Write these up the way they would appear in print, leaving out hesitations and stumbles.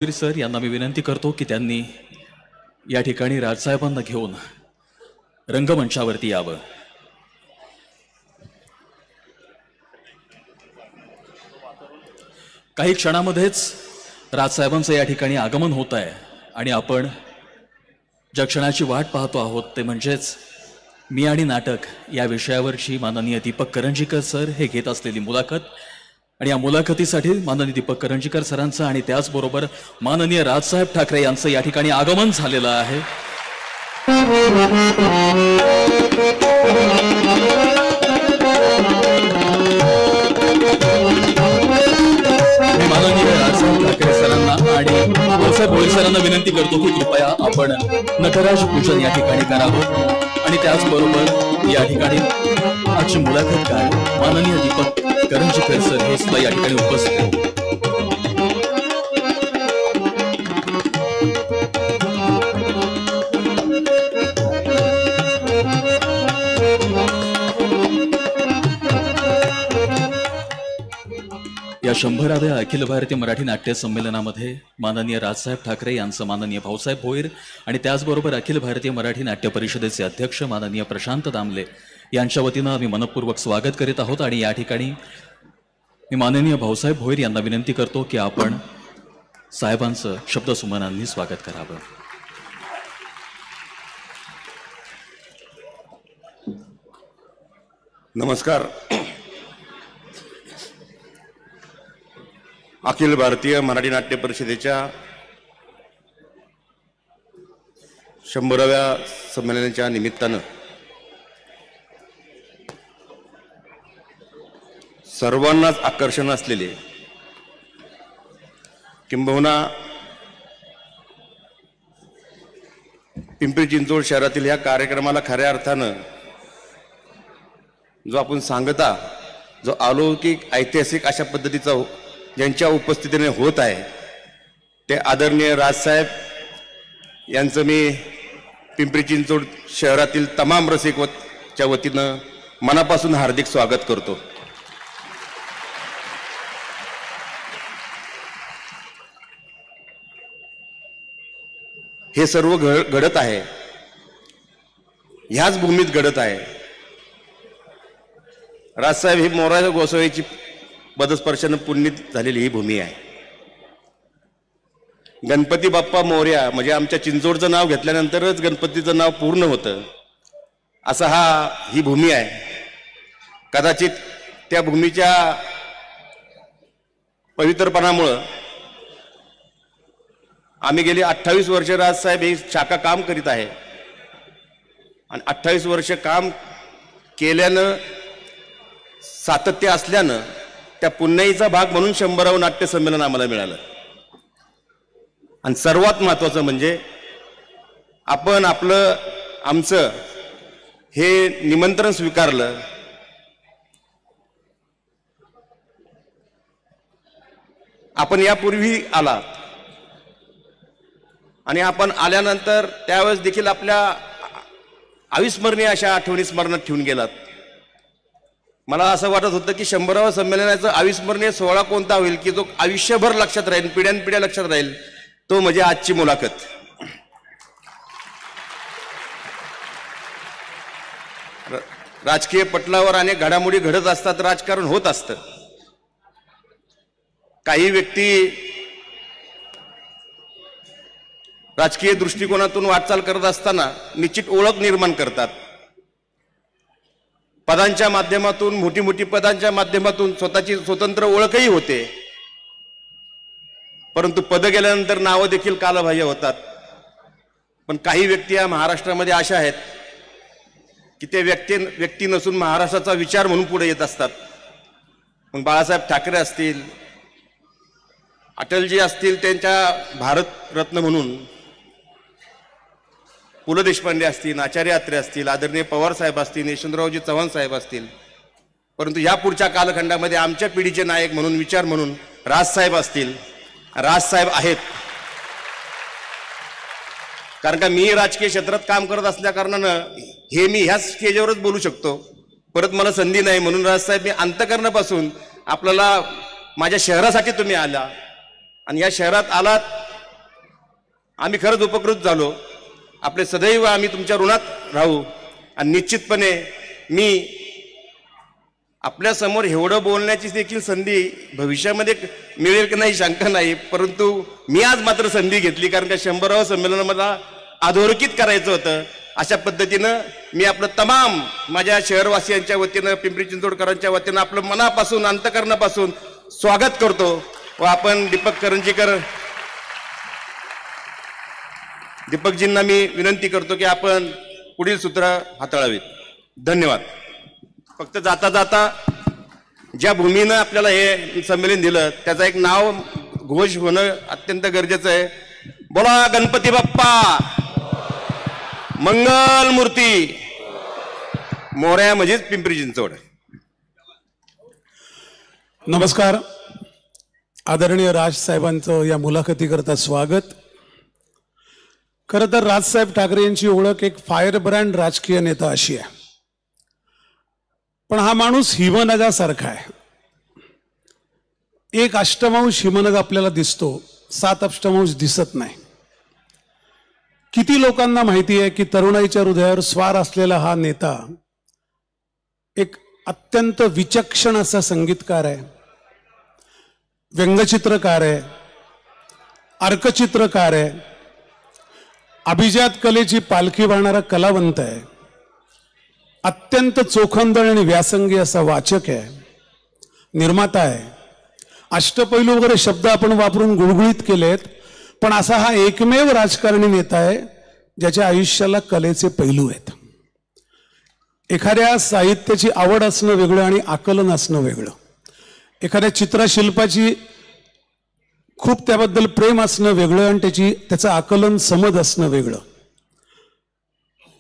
Sir यांना मी विनंती करतो की त्यांनी या ठिकाणी राजसाहेबांना घेऊन रंगमंचावरती यावं। काही क्षणामध्येच राजसाहेबांचं या ठिकाणी आगमन होत आहे आणि आपण ज्या क्षणाची वाट पाहतो आहोत ते म्हणजेच मी आणि नाटक या विषयावरची माननीय दीपक करंजीकर सर हे घेत असलेली मुलाखत। आणि या मुलाखतीसाठी माननीय दीपक करंजीकर सरांचं आणि त्याचबरोबर माननीय राजसाहेब ठाकरे यांचं या ठिकाणी आगमन झालेलं आहे। मी माननीय राजसाहेब ठाकरे सरांना आणि भाऊसाहेब भोईर सरांना विनंती करतो की कृपया आपण नटराज पूजन या ठिकाणी करावं आणि त्याचबरोबर या ठिकाणी आजची मुलाखतकार माननीय दीपक करंजीकर सर हे सुद्धा या ठिकाणी उपस्थित आहेत। या 100व्या अखिल भारतीय मराठी नाट्य संमेलनामध्ये माननीय राजसाहेब ठाकरे यांचं माननीय भाऊसाहेब भोईर आणि त्याचबरोबर अखिल भारतीय मराठी नाट्य परिषदेचे अध्यक्ष माननीय प्रशांत दामले यांच्या वतीनं आम्ही मनपूर्वक स्वागत करीत आहोत। आणि या ठिकाणी मी माननीय भाऊसाहेब भोईर यांना विनंती करतो की आपण साहेबांचं शब्दसुमनांनी स्वागत करावं। नमस्कार। अखिल भारतीय मराठी नाट्य परिषदेच्या 100व्या संमेलनाच्या निमित्तानं सर्वांनाच आकर्षण असलेले किंबहुना पिंपरी चिंचवड शहरातील ह्या कार्यक्रमाला खऱ्या अर्थानं जो आपण सांगता जो अलौकिक ऐतिहासिक अशा पद्धतीचा ज्यांच्या उपस्थितीने होत आहे ते आदरणीय राजसाहेब यांचं मी पिंपरी चिंचवड शहरातील तमाम रसिकच्या वतीनं मनापासून हार्दिक स्वागत करतो। हे सर्व घडत आहे ह्याच भूमीत घडत आहे। राजसाहेब ही मोराच्या गोसावीची पदस्पर्शानं पुण्यित झालेली ही भूमी आहे। गणपती बाप्पा मोरया म्हणजे आमच्या चिंचवडचं नाव घेतल्यानंतरच गणपतीचं नाव पूर्ण होतं असा ही भूमी आहे। कदाचित त्या भूमीच्या पवित्रपणामुळं आम्ही गेली 28 वर्ष राजसाहेब ही शाखा काम करीत आहे आणि 28 वर्ष काम केल्यानं सातत्य असल्यानं त्या पुण्याईचा भाग म्हणून 100वं नाट्य संमेलन आम्हाला मिळालं। आणि सर्वात महत्त्वाचं म्हणजे आपण आमचं हे निमंत्रण स्वीकारलं। आपण यापूर्वी आला आणि आपण आल्यानंतर त्यावेळेस देखील आपल्या अविस्मरणीय अशा आठवणी स्मरणात ठेवून गेलात। मला असं वाटत होतं की 100व्या संमेलनाचा अविस्मरणीय सोहळा कोणता होईल की जो आयुष्यभर लक्षात राहील, पिढ्यानपिढ्या लक्षात राहील, तो म्हणजे आजची मुलाखत। राजकीय पटलावर अनेक घडामोडी घडत असतात, राजकारण होत असतं। काही व्यक्ती राजकीय दृष्टिकोनातून वाटचाल करत असताना निश्चित ओळख निर्माण करतात। पदांच्या माध्यमातून मोठी मोठी पदांच्या माध्यमातून स्वतःची स्वतंत्र ओळखही होते, परंतु पद गेल्यानंतर नावं देखील कालबाह्य होतात। पण काही व्यक्ती या महाराष्ट्रामध्ये अशा आहेत की ते व्यक्ती नसून महाराष्ट्राचा विचार म्हणून पुढे येत असतात। मग बाळासाहेब ठाकरे असतील, अटलजी असतील त्यांच्या भारतरत्न म्हणून, पु ल देशपांडे असतील, आचार्य अत्रे असतील, आदरणीय पवार साहेब असतील, यशवंतरावजी चव्हाण साहेब असतील, परंतु या पुढच्या कालखंडामध्ये आमच्या पिढीचे नायक म्हणून विचार म्हणून राजसाहेब असतील, राजसाहेब आहेत। कारण का मी राजकीय क्षेत्रात काम करत असल्या कारणानं हे मी ह्याच स्टेजवरच बोलू शकतो, परत मला संधी नाही। म्हणून राजसाहेब मी अंतःकरणापासून आपल्याला माझ्या शहरासाठी तुम्ही आला आणि या शहरात आलात आम्ही खरंच उपकृत झालो. आपले सदैव आम्ही तुमच्या ऋणात राहू. आणि निश्चितपणे मी आपल्यासमोर एवढं बोलण्याची देखील संधी भविष्यामध्ये मिळेल की नाही शंका नाही, परंतु मी आज मात्र संधी घेतली कारण का 100व्या संमेलन मला अधोरेखित करायचं होतं. अशा पद्धतीनं मी आपलं तमाम माझ्या शहरवासियांच्या वतीनं, पिंपरी चिंचवडकरांच्या वतीनं आपलं मनापासून अंतकरणापासून स्वागत करतो. व आपण दीपकजींना मी विनंती करतो की आपण पुढील सूत्र हाताळावीत. धन्यवाद. फक्त जाता जाता ज्या भूमीनं आपल्याला हे संमेलन दिलं त्याचा एक नाव घोष होणं अत्यंत गरजेचं आहे. बोला गणपती बाप्पा मंगल मूर्ती मोरया म्हणजेच पिंपरी चिंचवड. नमस्कार. आदरणीय राज साहेबांचं या मुलाखतीकरता स्वागत. खरं तर राजसाहेब ठाकरे यांची ओळख एक फायर ब्रँड राजकीय नेता अशी आहे, पण हा माणूस हिमनगासारखा आहे. एक अष्टमांश हिमनग आपल्याला दिसतो, 7 अष्टमांश दिसत नाही. किती लोकांना माहिती आहे की तरुणाईच्या हृदयावर स्वार असलेला हा नेता एक अत्यंत विचक्षण असा संगीतकार आहे, व्यंगचित्रकार आहे, अर्कचित्रकार आहे, अभिजात कलेची पालखी वाहणारा कलावंत आहे, अत्यंत चोखंदळ आणि व्यासंगी असा वाचक आहे, निर्माता आहे. अष्टपैलू वगैरे शब्द आपण वापरून गुळगुळीत केलेत, पण असा हा एकमेव राजकारणी नेता आहे ज्याच्या आयुष्याला कलेचे पैलू आहेत. एखाद्या साहित्याची आवड असणं वेगळं आणि आकलन असणं वेगळं. एखाद्या चित्रशिल्पाची खूप त्याबद्दल प्रेम असणं वेगळं आणि त्याचं आकलन समज असणं वेगळं.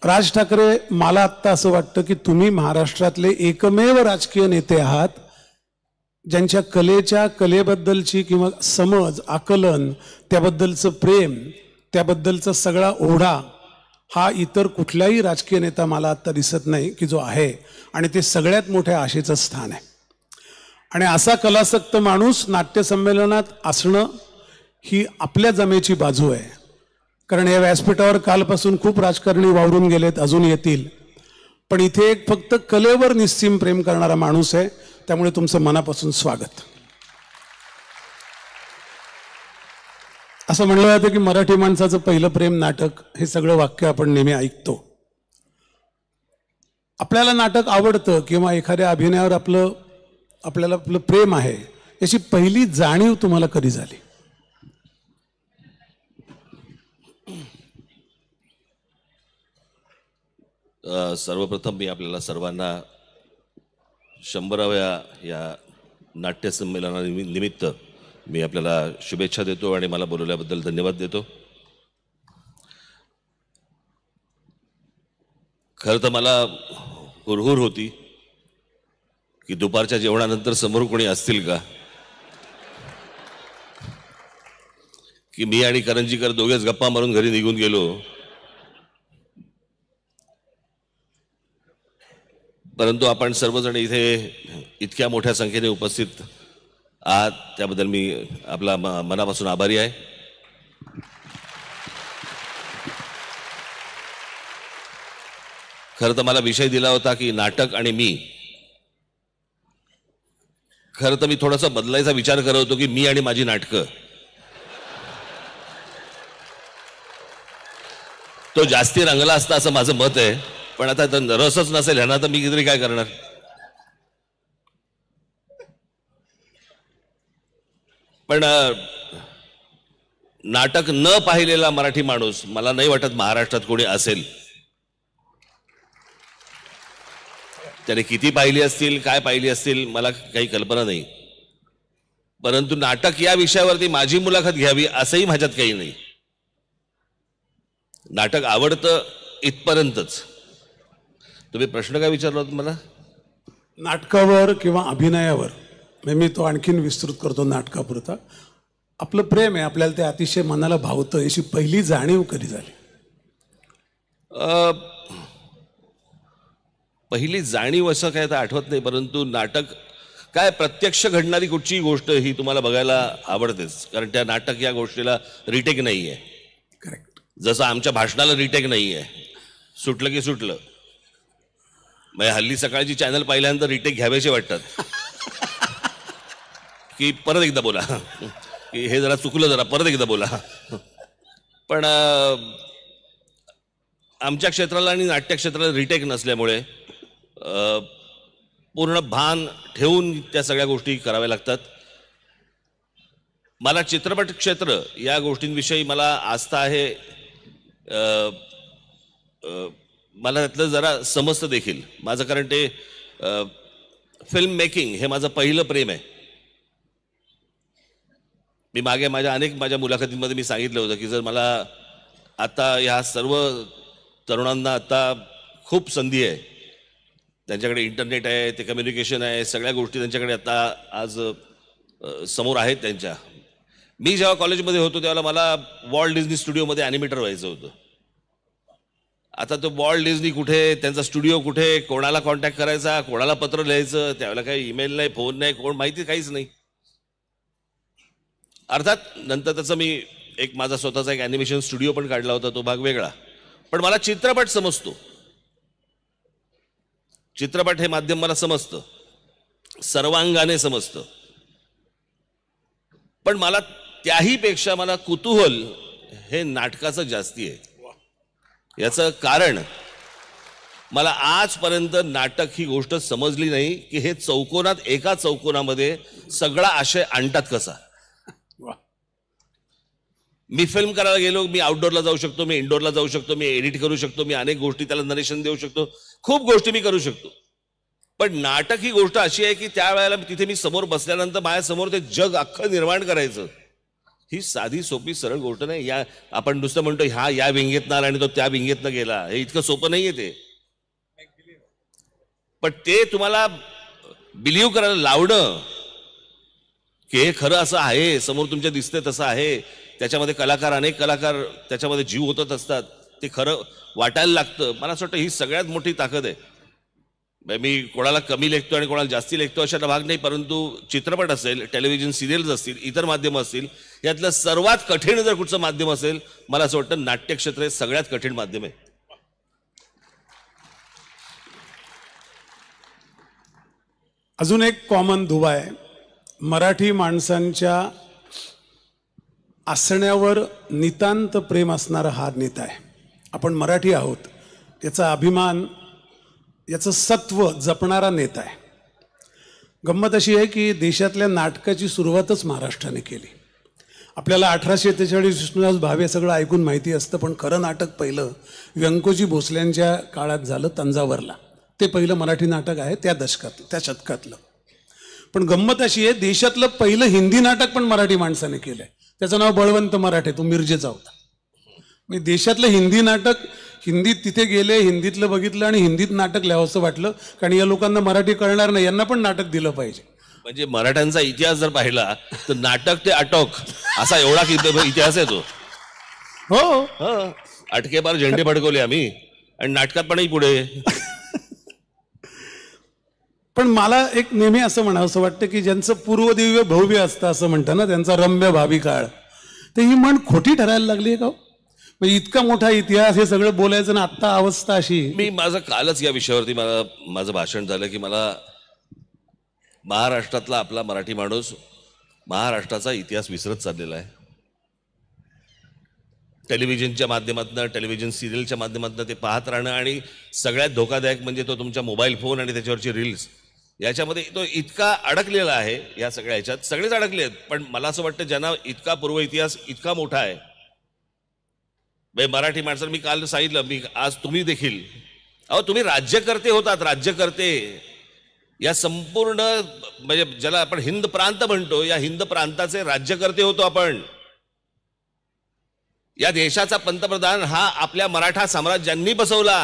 राज ठाकरे, मला आत्ता असं वाटतं की तुम्ही महाराष्ट्रातले एकमेव राजकीय नेते आहात ज्यांच्या कलेबद्दलची किंवा समज, आकलन, त्याबद्दलचं प्रेम, त्याबद्दलचा सगळा ओढा हा इतर कुठलाही राजकीय नेता मला आत्ता दिसत नाही की जो आहे. आणि ते सगळ्यात मोठ्या आशेचं स्थान आहे. आणि असा कलासक्त माणूस नाट्यसंमेलनात असणं ही आपल्या जमेची बाजू आहे. कारण या व्यासपीठावर कालपासून खूप राजकारणी वावरून गेलेत, अजून येतील, पण इथे एक फक्त कलेवर निस्सीम प्रेम करणारा माणूस आहे. त्यामुळे तुमचं मनापासून स्वागत. असं म्हणलं जातं की मराठी माणसाचं पहिलं प्रेम नाटक, हे सगळं वाक्य आपण नेहमी ऐकतो. आपल्याला नाटक आवडतं किंवा एखाद्या अभिनयावर आपल्याला आपलं प्रेम आहे याची पहिली जाणीव तुम्हाला कधी झाली? सर्वप्रथम मी आपल्याला सर्वांना 100व्या या नाट्यसंमेलनानिमित्त मी आपल्याला शुभेच्छा देतो आणि मला बोलवल्याबद्दल धन्यवाद देतो. खरं तर मला हुरहुर होती की दुपारच्या जेवणानंतर समोर कोणी असतील का, की मी आणि करंजीकर दोघेच गप्पा मारून घरी निघून गेलो. परंतु आपण सर्वजण इथे इतक्या मोठ्या संख्येने उपस्थित आहात त्याबद्दल मी आपला मनापासून आभारी आहे. खरं तर मला विषय दिला होता की नाटक आणि मी. खरं तर मी थोडासा बदलायचा विचार करत होतो की मी आणि माझी नाटकं. तो जास्ती रंगला असता असं माझं मत आहे, पण आता रसच नसेल ह्यांना तर मी तरी काय करणार. पण नाटक न पाहिलेला मराठी माणूस मला नाही वाटत महाराष्ट्रात कोणी असेल. त्याने किती पाहिली असतील, काय पाहिली असतील, मला काही कल्पना नाही. परंतु नाटक या विषयावरती माझी मुलाखत घ्यावी असंही माझ्यात काही नाही. नाटक आवडतं इथपर्यंतच. तुम्ही प्रश्न काय विचारला होता मला? नाटकावर किंवा अभिनयावर, मी तो आणखीन विस्तृत करतो नाटकापुरता. आपलं प्रेम आहे, आपल्याला ते अतिशय मनाला भावतं, याची पहिली जाणीव कधी झाली? पहिली जाणीव असं काय तर आठवत नाही, परंतु नाटक काय प्रत्यक्ष घडणारी कुठची गोष्ट ही तुम्हाला बघायला आवडतेच, कारण त्या नाटक या गोष्टीला रिटेक नाही आहे. जसं आमच्या भाषणाला रिटेक नाही आहे, सुटलं की सुटलं. म्हणजे हल्ली सकाळची चॅनल पाहिल्यानंतर रिटेक घ्यावेसे वाटतात की परत एकदा बोला, की हे जरा चुकलं, जरा परत एकदा बोला. पण आमच्या क्षेत्राला आणि नाट्य क्षेत्राला रिटेक नसल्यामुळे पूर्ण भान ठेवून त्या सगळ्या गोष्टी कराव्या लागतात. मला चित्रपट क्षेत्र या गोष्टींविषयी मला आस्था आहे. मला त्यातलं जरा समजतं देखील माझं, कारण ते फिल्म मेकिंग हे माझं पहिलं प्रेम आहे. मी मागे माझ्या मुलाखतींमध्ये मी सांगितलं होतं की जर मला आता ह्या सर्व तरुणांना आता खूप संधी आहे, त्यांच्याकडे इंटरनेट आहे, ते कम्युनिकेशन आहे, सगळ्या गोष्टी त्यांच्याकडे आता आज समोर आहेत त्यांच्या. मी जेव्हा कॉलेजमध्ये होतो त्यावेळेला मला वॉल्ट डिझनी स्टुडिओमध्ये ॲनिमेटर व्हायचं होतं. आता तो वॉल्ट डिझनी कुठे, त्यांचा स्टुडिओ कुठे, कोणाला कॉन्टॅक्ट करायचा, कोणाला पत्र लिहायचं, त्यावेळेला काही ईमेल नाही, फोन नाही, कोण माहिती काहीच नाही. अर्थात नंतर त्याचं मी माझा स्वतःचा एक ॲनिमेशन स्टुडिओ पण काढला होता, तो भाग वेगळा. पण मला चित्रपट समजतो, चित्रपट हे माध्यम मला समजतं, सर्वांगाने समजतं. पण मला त्याही पेक्षा मला कुतूहल हे नाटकाचं जास्ती आहे. याचं कारण मला आजपर्यंत नाटक ही गोष्ट समजली नाही की हे एका चौकोनामध्ये सगळा आशय आणतात कसा. मी फिल्म करायला गेलो, मी आउटडोअरला जाऊ शकतो, मी इंडोरला जाऊ शकतो, मी एडिट करू शकतो, मी अनेक गोष्टी त्याला नरेशन देऊ शकतो, खूप गोष्टी मी करू शकतो. पण नाटक ही गोष्ट अशी आहे की त्यावेळेला तिथे मी समोर बसल्यानंतर माझ्यासमोर ते जग अख्खं निर्माण करायचं ही साधी सोपी सरळ गोष्ट नाही. या आपण नुसतं म्हणतो हा या विंगेतनं आला आणि तो त्या विंगेतनं गेला, हे इतकं सोपं नाहीये ते. पण ते तुम्हाला बिलीव्ह करायला लावणं की हे खरं असं आहे, समोर तुमच्या दिसतंय तसं आहे, त्याच्यामध्ये अनेक कलाकार त्याच्यामध्ये जीव होतच असतात, ते खरं वाटायला लागतं. मला असं वाटतं ही सगळ्यात मोठी ताकद आहे. मी कोणाला कमी लेखतो आणि कोणाला जास्ती लेखतो अशा भाग नाही, परंतु चित्रपट असेल, टेलिव्हिजन सिरियल्स असतील, इतर माध्यम असतील, यातलं सर्वात कठीण जर कुठचं माध्यम असेल, मला असं वाटतं नाट्यक्षेत्र हे सगळ्यात कठीण माध्यम आहे. अजून एक कॉमन दुवा आहे, मराठी माणसांच्या असण्यावर नितांत प्रेम असणारा हा नेता आहे. आपण मराठी आहोत याचा अभिमान, याचं सत्व जपणारा नेता आहे. गंमत अशी आहे की देशातल्या नाटकाची सुरुवातच महाराष्ट्राने केली. आपल्याला 1843 विष्णुदास भावे सगळं ऐकून माहिती असतं, पण खरं नाटक पहिलं व्यंकोजी भोसल्यांच्या काळात झालं तंजावरला. ते पहिलं मराठी नाटक आहे त्या दशकातलं, त्या शतकातलं. पण गंमत अशी आहे, देशातलं पहिलं हिंदी नाटक पण मराठी माणसाने केलंय. त्याचं नाव बळवंत मराठे, तो मिरजेचा होता. म्हणजे देशातलं हिंदी नाटक, हिंदीत तिथे गेले, हिंदीतलं बघितलं आणि हिंदीत नाटक लिहावंसं वाटलं, कारण या लोकांना मराठी कळणार नाही, यांना पण नाटक दिलं पाहिजे. म्हणजे मराठ्यांचा इतिहास जर पाहिला तर नाटक ते अटोक असा एवढा इतिहास आहे तो. हो, अटकेबार झेंडे फडकवले आम्ही आणि नाटकात पण पुढे. पण मला एक नेहमी असं म्हणावंसं वाटतं की ज्यांचं पूर्वदिव्य भव्य असतं असं म्हणतं ना, त्यांचा रम्य भावी काळ, तर ही म्हण खोटी ठरायला लागली आहे का? म्हणजे इतका मोठा इतिहास, हे सगळं बोलायचं ना, आत्ता अवस्था अशी. मी माझं कालच या विषयावरती माझं भाषण झालं की मला महाराष्ट्रातला आपला मराठी माणूस महाराष्ट्राचा इतिहास विसरत चाललेला आहे. टेलिव्हिजनच्या माध्यमातून, टेलिव्हिजन सिरियलच्या माध्यमातून ते पाहत राहणं, आणि सगळ्यात धोकादायक म्हणजे तो तुमच्या मोबाईल फोन आणि त्याच्यावरची रील्स, याच्यामध्ये तो इतका अडकलेला आहे. या सगळ्या ह्याच्यात सगळेच अडकले आहेत. पण मला असं वाटतं ज्यांना इतका पूर्व इतिहास इतका मोठा आहे, मराठी माणसं, मी काल सांगितलं, मी आज तुम्ही देखील, तुम्ही राज्यकर्ते होतात, राज्यकर्ते. या संपूर्ण म्हणजे ज्याला आपण हिंद प्रांत म्हणतो, या हिंद प्रांताचे राज्यकर्ते होतो आपण. या देशाचा पंतप्रधान हा आपल्या मराठा साम्राज्यांनी बसवला.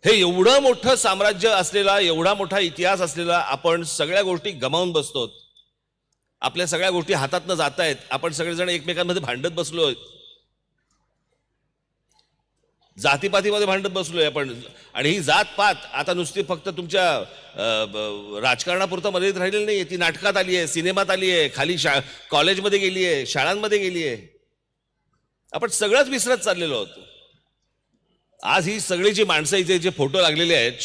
हे एवढं मोठं साम्राज्य असलेला, एवढा मोठा इतिहास असलेला आपण सगळ्या गोष्टी गमावून बसतो. आपल्या सगळ्या गोष्टी हातातनं जात आहेत. आपण सगळेजण एकमेकांमध्ये भांडत बसलोय, जातीपातीमध्ये भांडत बसलोय आपण. आणि ही जातपात आता नुसती फक्त तुमच्या राजकारणापुरतं मर्यादित राहिलेली नाही, ती नाटकात आली आहे, सिनेमात आली आहे, खाली कॉलेजमध्ये गेली आहे, शाळांमध्ये गेली आहे. आपण सगळंच विसरत चाललेलो होतो. आज ही सगळी जी माणसं इथे जे फोटो लागलेले आहेत,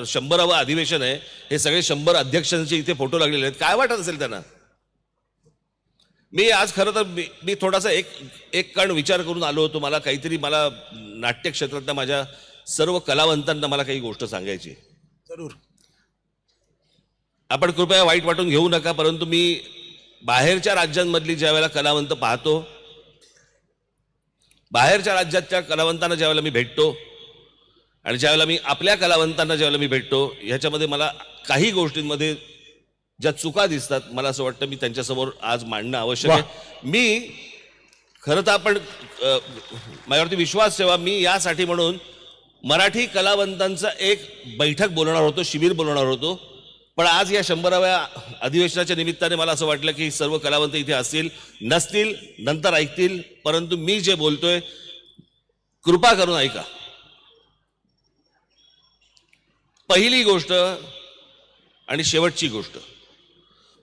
100वे अधिवेशन आहे, हे सगळे 100 अध्यक्षांचे इथे फोटो लागलेले आहेत. काय वाटत असेल त्यांना? मी आज खरं तर मी थोडासा एक कण विचार करून आलो होतो. मला नाट्य क्षेत्रातल्या माझ्या सर्व कलावंतांना मला काही गोष्ट सांगायची. जरूर. आपण कृपया वाईट वाटून घेऊ नका, परंतु मी बाहेरच्या राज्यांमधली ज्या वेळेला कलावंत पाहतो, बाहेरच्या राज्याच्या कलावंतांना ज्यावेळेला मी भेटतो आणि ज्यावेळेला मी आपल्या कलावंतांना ज्यावेळेला मी भेटतो, ह्याच्यामध्ये मला काही गोष्टींमध्ये ज्या चुका दिसतात, मला असं वाटतं मी त्यांच्यासमोर आज मांडणं आवश्यक आहे. मी खरं तर आपण माझ्यावरती विश्वास ठेवा, मी यासाठी म्हणून मराठी कलावंतांचा एक बैठक बोलवणार होतो, शिबिर बोलवणार होतो. पण आज या 100व्या अधिवेशनाच्या निमित्ताने मला असं वाटलं की सर्व कलावंत इथे असतील, नसतील नंतर ऐकतील, परंतु मी जे बोलतोय कृपा करून ऐका. पहिली गोष्ट आणि शेवटची गोष्ट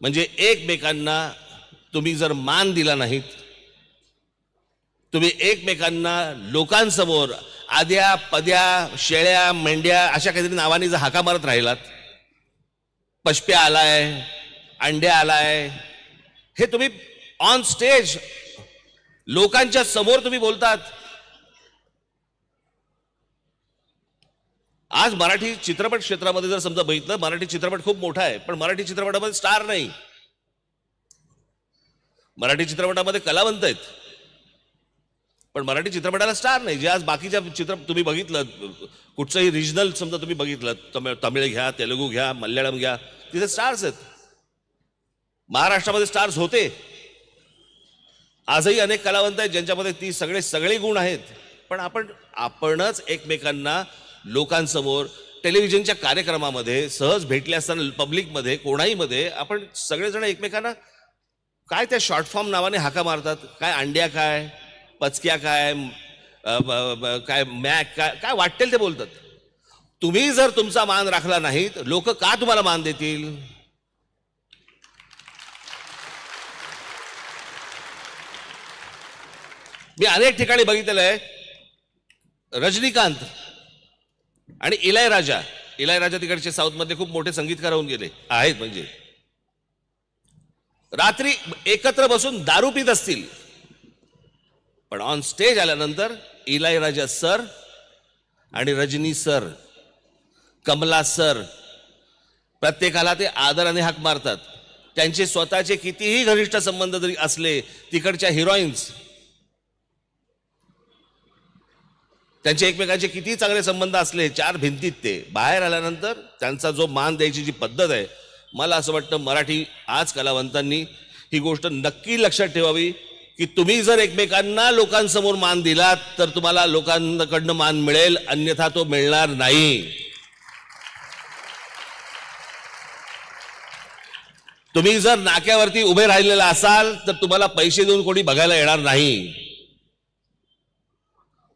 म्हणजे एकमेकांना तुम्ही जर मान दिला नाहीत, तुम्ही एकमेकांना लोकांसमोर आद्या पद्या शेळ्या मेंढ्या अशा काहीतरी नावाने जर हाका मारत राहिलात, पशप्या आलाय, अंड्या आलाय, हे तुम्ही ऑन स्टेज लोकांच्या समोर तुम्ही बोलतात. आज मराठी चित्रपट क्षेत्रामध्ये जर समजा बघितलं, मराठी चित्रपट खूप मोठा आहे, पण मराठी चित्रपटामध्ये स्टार नाही. मराठी चित्रपटामध्ये कलावंत आहेत, पण मराठी चित्रपटाला स्टार नाही. जे आज बाकीच्या तुम्ही बघितलं, कुठचंही रिजनल समजा तुम्ही बघितलं, तमिळ घ्या, तेलुगू घ्या, मल्याळम घ्या, तिथे स्टार्स आहेत. महाराष्ट्रामध्ये स्टार्स होते, आजही अनेक कलावंत आहेत ज्यांच्यामध्ये ती सगळे गुण आहेत. पण आपणच एकमेकांना लोकांसमोर टेलिव्हिजनच्या कार्यक्रमामध्ये सहज भेटले असताना, पब्लिकमध्ये कोणाही मध्ये आपण सगळेजण एकमेकांना काय त्या शॉर्ट फॉर्म नावाने हाका मारतात. काय अंड्या, काय पचक्या, काय मॅक, काय वाटेल ते बोलतात. तुम्ही जर तुमचा मान राखला नाही, लोक का तुम्हाला मान देतील? मी अनेक ठिकाणी बघितलेलं आहे, रजनीकांत आणि इलायराजा तिकडचे साऊथ मध्ये खूप मोठे संगीतकार होऊन गेले आहेत, म्हणजे रात्री एकत्र बसून दारू पित असतील, पण ऑन स्टेज आल्यानंतर इलायराजा सर आणि रजनी सर, कमला सर, प्रत्येकाला ते आदराने हाक मारतात. त्यांचे स्वतःचे कितीही घनिष्ठ संबंध जरी असले, तिकडच्या हिरोईन्स त्यांचे एकमेकांचे किती चांगले संबंध असले, 4 भिंतीत ते बाहेर आल्यानंतर त्यांचा जो मान द्यायची जी पद्धत आहे, मला असं वाटतं मराठी आज कलावंतांनी ही गोष्ट नक्की लक्षात ठेवावी की तुम्ही जर एकमेकांना लोकांसमोर मान दिलात तर तुम्हाला लोकांकडनं मान मिळेल, अन्यथा तो मिळणार नाही. तुम्ही जर नाक्यावरती उभे राहिलेला असाल तर तुम्हाला पैसे देऊन कोणी बघायला येणार नाही.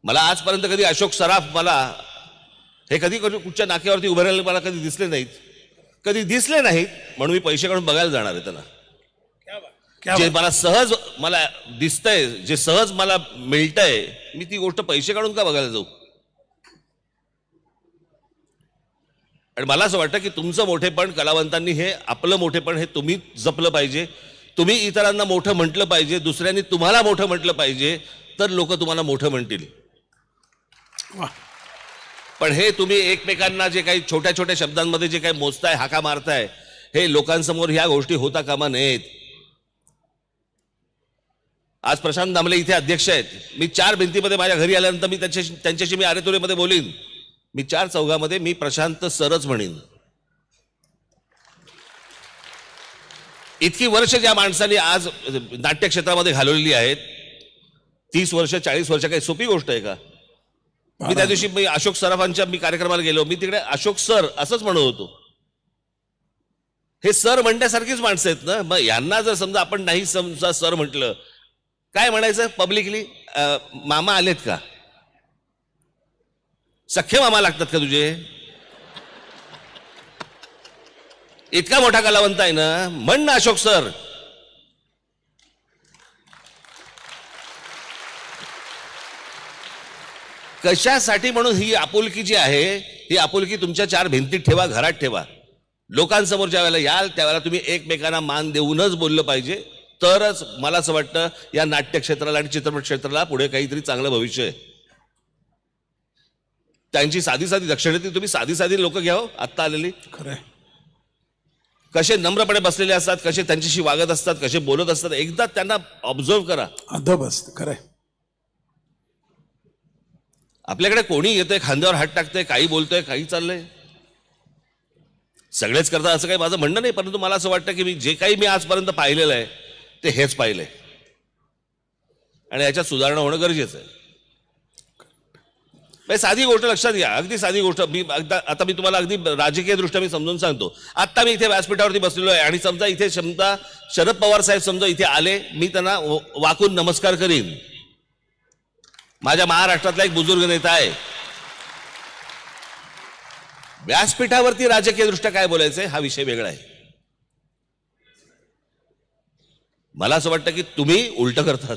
मला आजपर्यंत कधी अशोक सराफ मला हे कधी कुठच्या नाक्यावरती उभे राहिले मला कधी दिसले नाहीत, म्हणून मी पैसे काढून बघायला जाणार आहे त्यांना. जे मला सहज मला दिसतंय, जे सहज मला मिळतंय, मी ती गोष्ट पैसे काढून का बघायला जाऊ? आणि मला असं वाटतं की तुमचं मोठेपण, कलावंतांनी हे आपलं मोठेपण हे तुम्ही जपलं पाहिजे. तुम्ही इतरांना मोठं म्हटलं पाहिजे, दुसऱ्यांनी तुम्हाला मोठं म्हटलं पाहिजे, तर लोक तुम्हाला मोठं म्हणतील. पण हे तुम्ही एकमेकांना जे काही छोट्या छोट्या शब्दांमध्ये जे काही मोजताय, हाका मारताय, हे लोकांसमोर ह्या गोष्टी होता कामा नयेत. आज प्रशांत दामले इथे अध्यक्ष आहेत. मी 4 भिंतीमध्ये माझ्या घरी आल्यानंतर मी त्यांच्याशी मी आरेतुरेमध्ये बोलीन. मी 4 चौघामध्ये मी प्रशांत सरच म्हणेन. इतकी वर्ष ज्या माणसांनी आज नाट्य क्षेत्रामध्ये घालवलेली आहेत, 30 वर्ष 40 वर्ष, काही सोपी गोष्ट आहे का? मी त्या दिवशी मी अशोक सराफांच्या मी कार्यक्रमाला गेलो, मी तिकडे अशोक सर असंच म्हणत होतो. हे सर म्हणण्यासारखीच माणसं आहेत ना. मग यांना जर समजा आपण नाही समजा सर म्हटलं, काय म्हणायचं पब्लिकली? मामा आलेत का? सख्खे मामा लागतात का तुझे? इतका मोठा कलावंत आहे ना, म्हण ना अशोक सर. कशासाठी म्हणून ही आपुलकी जी आहे ही आपुलकी तुमच्या चार भिंतीत ठेवा, घरात ठेवा. लोकांसमोर ज्या वेळेला याल त्यावेळेला तुम्ही एकमेकांना मान देऊनच बोललं पाहिजे. तरच मला असं वाटतं या नाट्य क्षेत्राला आणि चित्रपट क्षेत्राला पुढे काहीतरी चांगलं भविष्य आहे. त्यांची साधी साधी दक्षिणे तुम्ही साधी साधी लोक घ्या आत्ता आलेली. खरंय. कसे नम्रपणे बसलेले असतात, कसे त्यांच्याशी वागत असतात, कसे बोलत असतात, एकदा त्यांना ऑब्झर्व करा. अदब असतं. खरंय. आपल्याकडे कोणी येतंय, खांद्यावर हात टाकतंय, काही बोलतोय, काही चाललंय, सगळेच करतात असं काही माझं म्हणणं नाही. परंतु मला असं वाटतं की जे काही मी आजपर्यंत पाहिलेलं आहे ते हेच पाहिलंय आणि याच्यात सुधारणा होणं गरजेचं आहे. साधी गोष्ट लक्षात घ्या, अगदी साधी गोष्ट. आता मी तुम्हाला अगदी राजकीय दृष्ट्या मी समजून सांगतो. आता मी इथे व्यासपीठावरती बसलेलो आहे आणि समजा इथे शरद पवार साहेब समजा इथे आले, मी त्यांना वाकून नमस्कार करीन. माझ्या महाराष्ट्रातला एक बुजुर्ग नेता आहे. व्यासपीठावरती राजकीय दृष्ट्या काय बोलायचंय हा विषय वेगळा आहे. मला असं वाटतं की तुम्ही उलट करतात.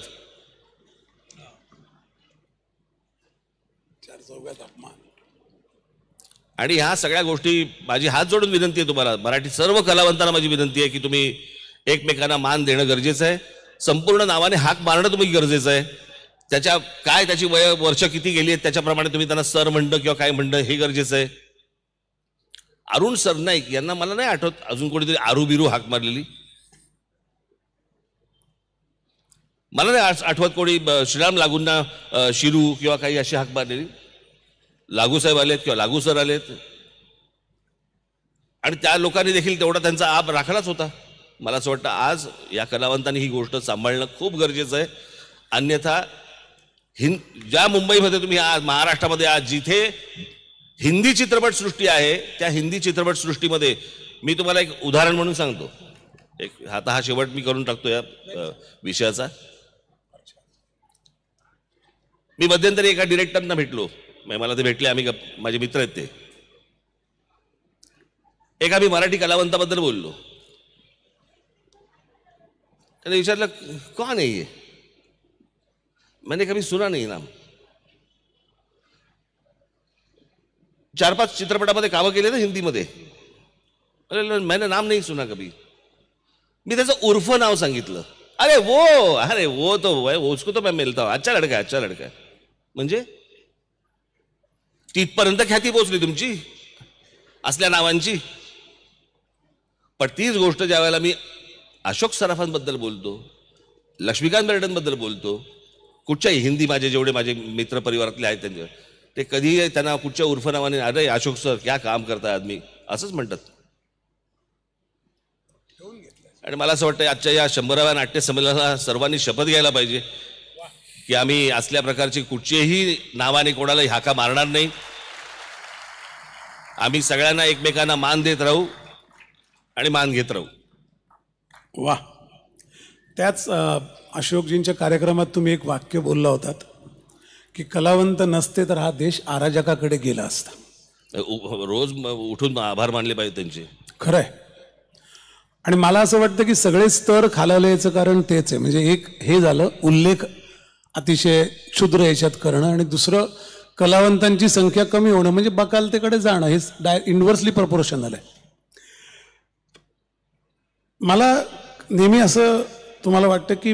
आणि ह्या सगळ्या गोष्टी माझी हात जोडून विनंती आहे तुम्हाला, मराठी सर्व कलावंतांना माझी विनंती आहे की तुम्ही एकमेकांना मान देणं गरजेचं आहे. संपूर्ण नावाने हाक मारणं तुम्ही गरजेचं आहे. त्याच्या काय त्याची वर्ष किती गेली आहेत त्याच्याप्रमाणे तुम्ही त्यांना सर म्हणणं किंवा काय म्हणणं हे गरजेचं आहे. अरुण सरनाईक यांना मला नाही आठवत अजून कोणीतरी आरू बिरू हाक मारलेली. मला नाही आठवत कोणी श्रीराम लागूंना शिरू किंवा काही अशी हाक मारलेली. लागू साहेब आलेत किंवा लागू सर आलेत आणि त्या लोकांनी देखील तेवढा त्यांचा आप राखलाच होता. मला असं वाटतं आज या कलावंतांनी ही गोष्ट सांभाळणं खूप गरजेचं आहे. अन्यथा ज्या मुंबईमध्ये तुम्ही आज महाराष्ट्रामध्ये आज जिथे हिंदी चित्रपटसृष्टी आहे त्या हिंदी चित्रपटसृष्टीमध्ये मी तुम्हाला एक उदाहरण म्हणून सांगतो. आता हा शेवट मी करून टाकतो या विषयाचा. मी मध्यंतरी एका डिरेक्टरना भेटलो, मला ते भेटले, आम्ही माझे मित्र आहेत ते. एका मी मराठी कलावंताबद्दल बोललो. त्याने विचारलं कौन है ये? मैंने कभी सुना नहीं नाम. 4-5 चित्रपटामध्ये कामं केले ना हिंदीमध्ये. अरे मैंने नाम नहीं सुना कभी. मी त्याचं उर्फ नाव सांगितलं. अरे वो तो उसको तो मैं मिलता हूं, अच्छा लड़का है. म्हणजे तिथपर्यंत ख्याती पोहोचली तुमची असल्या नावांची. पण तीच गोष्ट ज्या वेळेला मी अशोक सराफांबद्दल बोलतो, लक्ष्मीकांत बेर्डेंबद्दल बोलतो, कुठच्याही हिंदी जेवढे माझे मित्र परिवारातले आहेत त्यांच्या, ते कधी त्यांना कुठच्या उर्फ नावाने अरे अशोक सर क्या काम करताय आदमी असंच म्हणतात. आणि मला असं वाटतं आजच्या या 100व्या नाट्य संमेलनाला सर्वांनी शपथ घ्यायला पाहिजे की आम्ही असल्या प्रकारची कुठचेही नावाने कोणालाही हाका मारणार नाही. आम्ही सगळ्यांना एकमेकांना मान देत राहू आणि मान घेत राहू. वा. त्याच अशोकजींच्या कार्यक्रमात तुम्ही एक वाक्य बोलला होतात की कलावंत नसते तर हा देश अराजकाकडे गेला असता. रोज उठून आभार मानले पाहिजे त्यांचे. खरंय. आणि मला असं वाटतं की सगळे स्तर खालावले याचं कारण तेच आहे. म्हणजे एक हे झालं उल्लेख अतिशय क्षुद्र याच्यात करणं आणि दुसरं कलावंतांची संख्या कमी होणं म्हणजे बकालतेकडे जाणं हे इन्व्हर्सली प्रपोर्शनल आहे. मला नेहमी असं तुम्हाला वाटतं की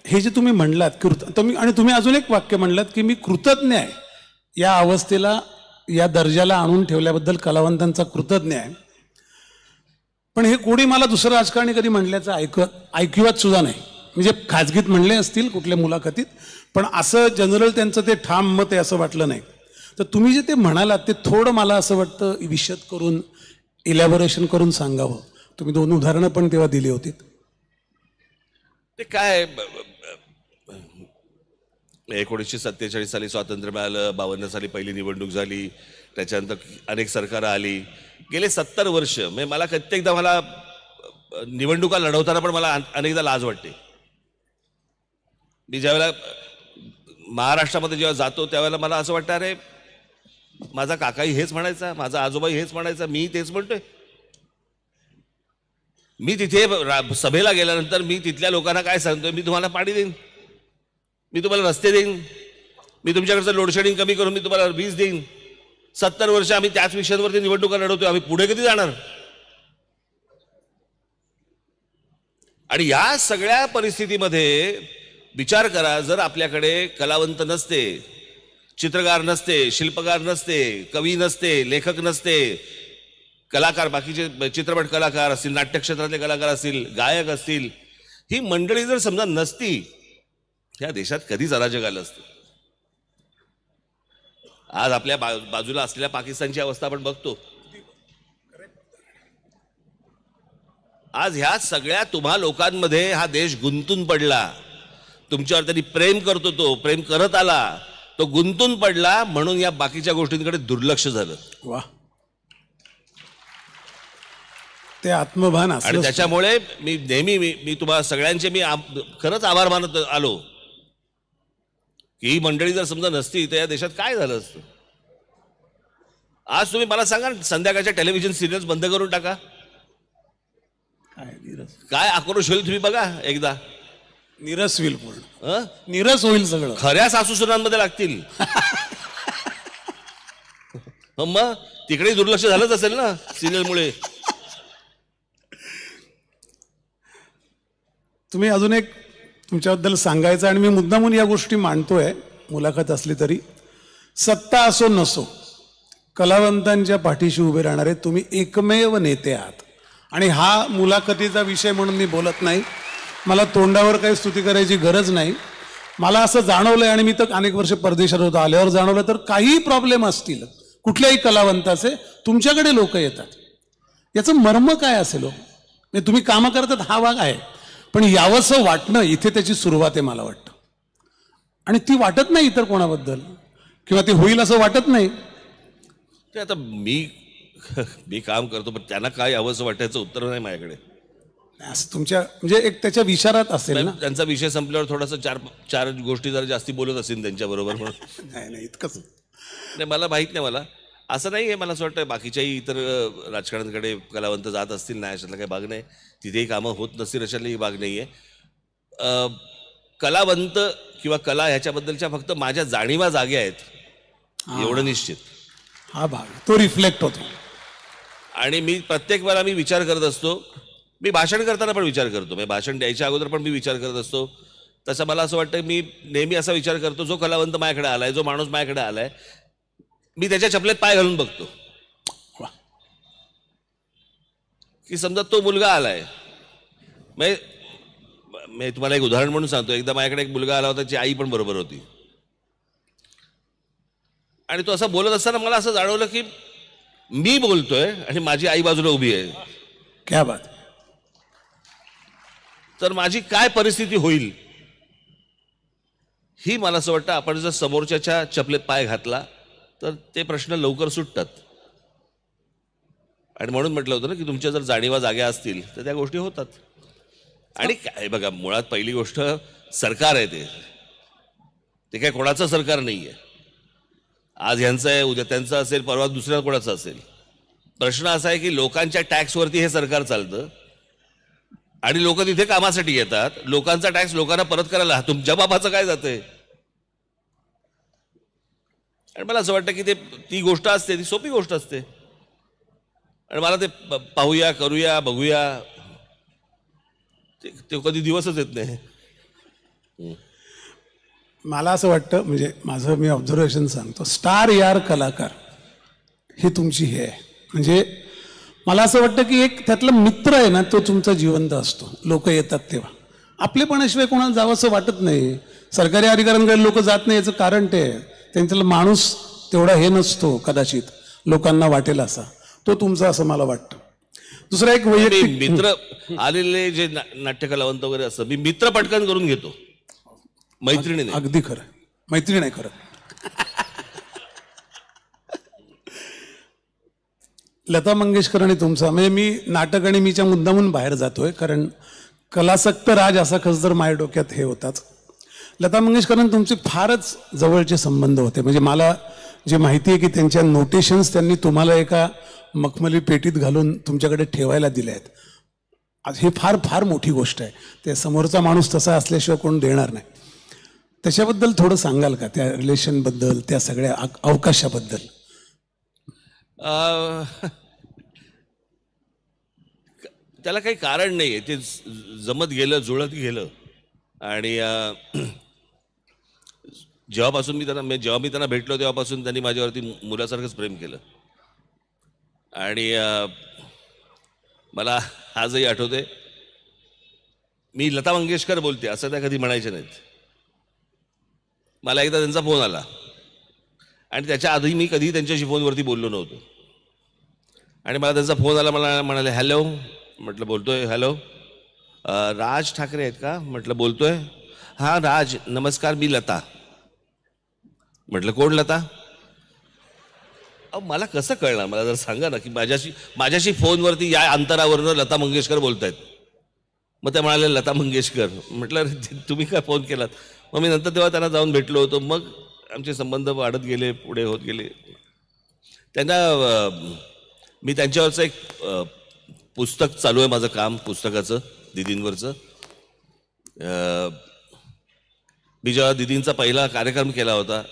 हे जे तुम्ही म्हणलात आणि तुम्ही अजून एक वाक्य म्हणलात की मी कृतज्ञ आहे या अवस्थेला या दर्जाला आणून ठेवल्याबद्दल कलावंतांचा कृतज्ञ आहे. पण हे कोणी मला दुसरं राजकारणी कधी म्हणल्याचं ऐकिवात सुद्धा नाही. म्हणजे खाजगीत म्हणले असतील कुठल्या मुलाखतीत, पण असं जनरल त्यांचं ते ठाम मत आहे असं वाटलं नाही. तर तुम्ही जे ते म्हणालात ते थोडं मला असं वाटतं विशद करून इलॅबोरेशन करून सांगावं. तुम्ही 2 उदाहरणं पण तेव्हा दिली होती. ते काय 1947 साली स्वातंत्र्य मिळालं, 52 साली पहिली निवडणूक झाली, त्याच्यानंतर अनेक सरकारं आली. गेले 70 वर्ष म्हणजे मला कित्येकदा मला निवडणुका लढवताना पण मला अनेकदा लाज वाटते. मी ज्यावेळेला महाराष्ट्रामध्ये जेव्हा जातो त्यावेळेला मला असं वाटतं अरे माझा काकाही हेच म्हणायचा, माझा आजोबाही हेच म्हणायचा, मी तेच म्हणतोय. मी तिथे सभेला गेल्यानंतर मी तिथल्या लोकांना काय सांगतोय, मी तुम्हाला पाणी देईन, मी तुम्हाला रस्ते देईन, मी तुमच्याकडचं लोडशेडिंग कमी करून मी तुम्हाला वीज देईन. 70 वर्ष आम्ही त्याच विषयांवरती निवडणुका लढवतोय. आम्ही पुढे कधी जाणार? आणि या सगळ्या परिस्थितीमध्ये विचार करा, जर आपल्याकडे कलावंत नसते, चित्रकार नसते, शिल्पकार नसते, कवी नसते, लेखक नसते, कलाकार बाकीचे चित्रपट कलाकार असतील, नाट्य क्षेत्रातले कलाकार असतील, गायक असतील, ही मंडळी जर समजा नसती, या देशात कधीच अराजक आलं असतं. आज आपल्या बाजूला असलेल्या पाकिस्तानची अवस्था आपण बघतो. आज ह्या सगळ्या तुम्हा लोकांमध्ये हा देश गुंतून पडला. तुमच्यावर त्यांनी प्रेम करतो, तो प्रेम करत आला, तो गुंतून पडला, म्हणून या बाकीच्या गोष्टींकडे दुर्लक्ष झालं. वा, ते आत्मभान आणि असलं. त्याच्यामुळे मी नेहमी मी तुम्हाला सगळ्यांचे मी खरंच आभार मानत आलो की ही मंडळी जर समजा नसती तर या देशात काय झालं असतं. आज तुम्ही मला सांगा, संध्याकाळच्या टेलिव्हिजन सिरियल्स बंद करून टाका, काय आक्रोश होईल तुम्ही बघा एकदा. निरस होईल, पूर्ण निरस होईल सगळं. खऱ्या सासूसुनांमध्ये लागतील. मग तिकडे दुर्लक्ष झालंच असेल ना सिरियलमुळे. तुम्ही अजून एक तुमच्याबद्दल सांगायचं, आणि मी मुद्दामून या गोष्टी मांडतोय मुलाखत असली तरी. सत्ता असो नसो, कलावंतांच्या पाठीशी उभे राहणारे तुम्ही एकमेव नेते आहात. आणि हा मुलाखतीचा विषय म्हणून मी बोलत नाही, मला तोंडावर काही स्तुती करायची गरज नाही. मला असं जाणवलंय, आणि मी तर अनेक वर्ष परदेशात होतो, आल्यावर जाणवलं, तर काही प्रॉब्लेम असतील कुठल्याही कलावंताचे, तुमच्याकडे लोक येतात. याचं मर्म काय असेल? म्हणजे तुम्ही कामं करतात हा भाग आहे, पण यावंसं वाटणं इथे त्याची सुरुवात आहे मला वाटतं. आणि ती वाटत नाही इतर कोणाबद्दल, किंवा ते होईल असं वाटत नाही. ते आता मी काम करतो, पण त्यांना काय यावंसं वाटायचं उत्तर नाही माझ्याकडे. असं तुमच्या म्हणजे एक त्याच्या विचारात असेल ना. त्यांचा विषय संपल्यावर थोडासा चार गोष्टी जरा जास्ती बोलत असतील त्यांच्याबरोबर म्हणून. नाही इतकंच नाही, मला माहीत नाही. मला असं नाही आहे, मला असं वाटतं बाकीच्याही इतर राजकारणाकडे कलावंत जात असतील ना, अशातला काही भाग नाही. तिथेही कामं होत नसतील अशातलाही भाग नाही आहे. कलावंत किंवा कला ह्याच्याबद्दलच्या फक्त माझ्या जाणीवा जाग्या आहेत एवढं निश्चित. हा भाग तो रिफ्लेक्ट होतो. आणि मी प्रत्येक वेळा मी विचार करत असतो, मी भाषण करताना पण विचार करतो, मी भाषण द्यायच्या अगोदर पण मी विचार करत असतो. तसं मला असं वाटतं, मी नेहमी असा विचार करतो, जो कलावंत माझ्याकडे आलाय, जो माणूस माझ्याकडे आलाय, मी त्याच्या चपलेत पाय घालून बघतो. की समजा तो मुलगा आलाय, मी तुम्हाला एक उदाहरण म्हणून सांगतो. एकदा माझ्याकडे एक मुलगा आला होता, त्याची आई पण बरोबर होती. आणि तो असं बोलत असताना मला असं जाणवलं की मी बोलतोय आणि माझी आई बाजूला उभी आहे. क्या बात. तर माझी काय परिस्थिती होईल ही मला असं वाटतं, आपण जर समोरच्याच्या चपलेत पाय घातला तर ते प्रश्न लवकर सुटतात. आणि म्हणून म्हटलं होतं ना की तुमच्या जर जाणीवा जाग्या असतील तर त्या गोष्टी होतात. आणि काय बघा, मुळात पहिली गोष्ट सरकार आहे, ते काय कोणाचं सरकार नाही आहे. आज ह्यांचं आहे, उद्या त्यांचं असेल, परवा दुसऱ्या कोणाचं असेल. प्रश्न असा आहे की लोकांच्या टॅक्सवरती हे सरकार चालतं आणि लोक तिथे कामासाठी येतात. लोकांचा टॅक्स लोकांना परत करायला तुमच्या बापाचं काय जातंय? आणि मला असं वाटतं की ती गोष्ट असते, ती सोपी गोष्ट असते. आणि मला ते पाहूया, करूया, बघूया, ते कधी दिवसच येत नाही. मला असं वाटतं, म्हणजे माझं मी ऑब्झर्वेशन सांगतो, स्टार यार कलाकार ही तुमची हे आहे. म्हणजे मला असं वाटतं की एक त्यातला मित्र आहे ना, तो तुमचा जिवंत असतो. लोक येतात तेव्हा आपलेपणाशिवाय कोणाला जावंसं वाटत नाही. सरकारी अधिकाऱ्यांकडे लोक जात नाही, याचं कारण ते आहे, त्यांच्याला माणूस तेवढा हे नसतो कदाचित लोकांना वाटेल असा, तो तुमचा असं मला वाटतं. दुसरा एक वैयक्तिक मित्र आलेले जे नाट्य कलावंत वगैरे असतं, मी मित्र पटकन करून घेतो, मैत्रिणी नाही. अगदी खरं, मैत्री नाही खरं. लता मंगेशकर आणि तुमचा, म्हणजे मी नाटक आणि मीच्या मुद्दामून बाहेर जातोय, कारण कलासक्त राज असा खचदर माझ्या डोक्यात हे होताच. लता मंगेशकरांनी तुमचे फारच जवळचे संबंध होते. म्हणजे मला जे माहिती आहे की त्यांच्या नोटेशन्स त्यांनी तुम्हाला एका मखमली पेटीत घालून तुमच्याकडे ठेवायला दिल्या आहेत. आज हे फार फार मोठी गोष्ट आहे. ते समोरचा माणूस तसा असल्याशिवाय कोण देणार नाही. त्याच्याबद्दल थोडं सांगाल का, त्या रिलेशनबद्दल, त्या सगळ्या अवकाशाबद्दल? त्याला काही कारण नाही आहे, ते जमत गेलं, जुळत गेलं. आणि जेव्हापासून जेव्हा मी त्यांना भेटलो तेव्हापासून त्यांनी माझ्यावरती मुलासारखंच प्रेम केलं. आणि मला आजही आठवते, मी लता मंगेशकर बोलते असं त्या कधी म्हणायच्या नाहीत. मला एकदा त्यांचा फोन आला आणि त्याच्या आधी मी कधी त्यांच्याशी फोनवरती बोललो नव्हतो. आणि मला त्यांचा फोन आला, मला म्हणाले हॅलो. म्हटलं बोलतोय. हॅलो, राज ठाकरे आहेत का? म्हटलं बोलतोय. हां राज, नमस्कार, मी लता. म्हटलं कोण लता? मला कसं कळणार, मला जर सांगा ना, की माझ्याशी फोनवरती या अंतरावरनं लता मंगेशकर बोलतायत. मग त्या म्हणाले लता मंगेशकर. म्हटलं तुम्ही काय फोन केलात? मग मी नंतर तेव्हा त्यांना जाऊन भेटलो होतो. मग आमचे संबंध वाढत गेले, पुढे होत गेले. त्यांना मी त्यांच्यावरचं एक पुस्तक चालू आहे माझं काम, पुस्तकाचं, दीदींवरचं. मी जेव्हा दीदींचा पहिला कार्यक्रम केला होता,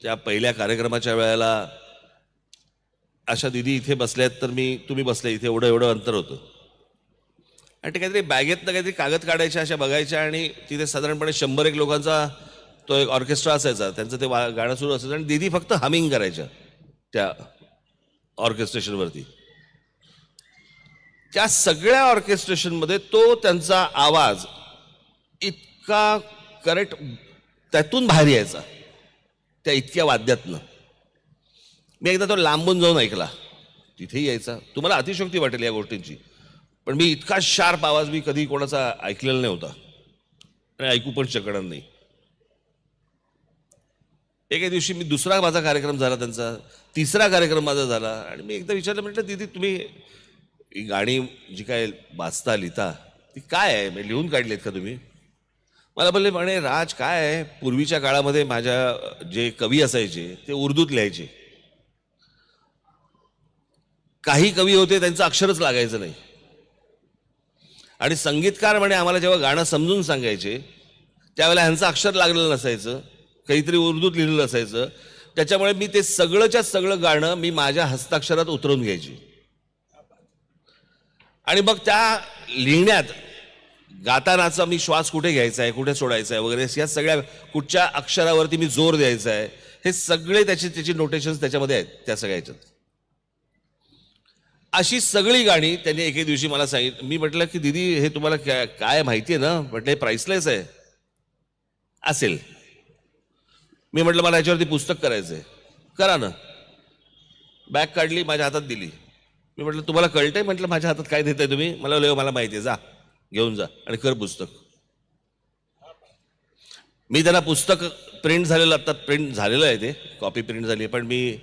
त्या पहिल्या कार्यक्रमाच्या वेळेला अशा दीदी इथे बसल्यात, तर तुम्ही बसले इथे, एवढं अंतर होतं. आणि ते काहीतरी बॅगेतनं काहीतरी कागद काढायच्या, अशा बघायच्या, आणि तिथे साधारणपणे 100-1 लोकांचा तो एक ऑर्केस्ट्रा असायचा, त्यांचं ते गाणं सुरू असायचं, आणि दीदी फक्त हमिंग करायच्या त्या ऑर्केस्ट्रेशनवरती. त्या सगळ्या ऑर्केस्ट्रेशनमध्ये तो त्यांचा आवाज इतका करेक्ट त्यातून बाहेर यायचा, त्या इतक्या वाद्यातनं. मी एकदा तो लांबून जाऊन ऐकला, तिथेही यायचा. तुम्हाला अतिशयोक्ती वाटेल या गोष्टींची, पण मी इतका शार्प आवाज मी कधी कोणाचा ऐकलेला नाही होता आणि ऐकू पण शकणार नाही. एके दिवशी मी दुसरा माझा कार्यक्रम झाला, त्यांचा तिसरा कार्यक्रम माझा झाला, आणि मी एकदा विचारलं, म्हटलं दीदी तुम्ही ही गाणी जी काय वाचता लिहिता ती काय आहे, म्हणजे लिहून काढलीत का तुम्ही? मला बोलले, म्हणे राज काय आहे, पूर्वीच्या काळामध्ये माझ्या जे कवी असायचे ते उर्दूत लिहायचे. काही कवी होते त्यांचं अक्षरच लागायचं नाही, आणि संगीतकार म्हणे आम्हाला जेव्हा गाणं समजून सांगायचे त्यावेळेला ह्यांचं अक्षर लागलेलं नसायचं, काहीतरी उर्दूत लिहिलेलं असायचं. त्याच्यामुळे मी ते सगळंच्या सगळं गाणं मी माझ्या हस्ताक्षरात उतरवून घ्यायची, आणि मग त्या लिहिण्यात गातानाचा मी श्वास कुठे घ्यायचा आहे, कुठे सोडायचा आहे वगैरे, या सगळ्या कुठच्या अक्षरावरती मी जोर द्यायचा आहे, हे सगळे त्याची नोटेशन्स त्याच्यामध्ये आहेत, त्या सगळ्याच्यात. अशी सगळी गाणी त्यांनी एके दिवशी मला सांगितलं. मी म्हटलं की दीदी हे तुम्हाला काय माहिती आहे ना? म्हटलं हे प्राइसलेस आहे. असेल. मी म्हटलं मला याच्यावरती पुस्तक करायचं आहे. करा ना. बॅग काढली, माझ्या हातात दिली. मी म्हटलं तुम्हाला कळतंय? म्हटलं माझ्या हातात काय देताय तुम्ही? मला माहिती आहे, जा घेऊन जा आणि कर पुस्तक. मी त्यांना पुस्तक प्रिंट झालेलं, आता प्रिंट झालेलं आहे, ते कॉपी प्रिंट झाली आहे, पण मी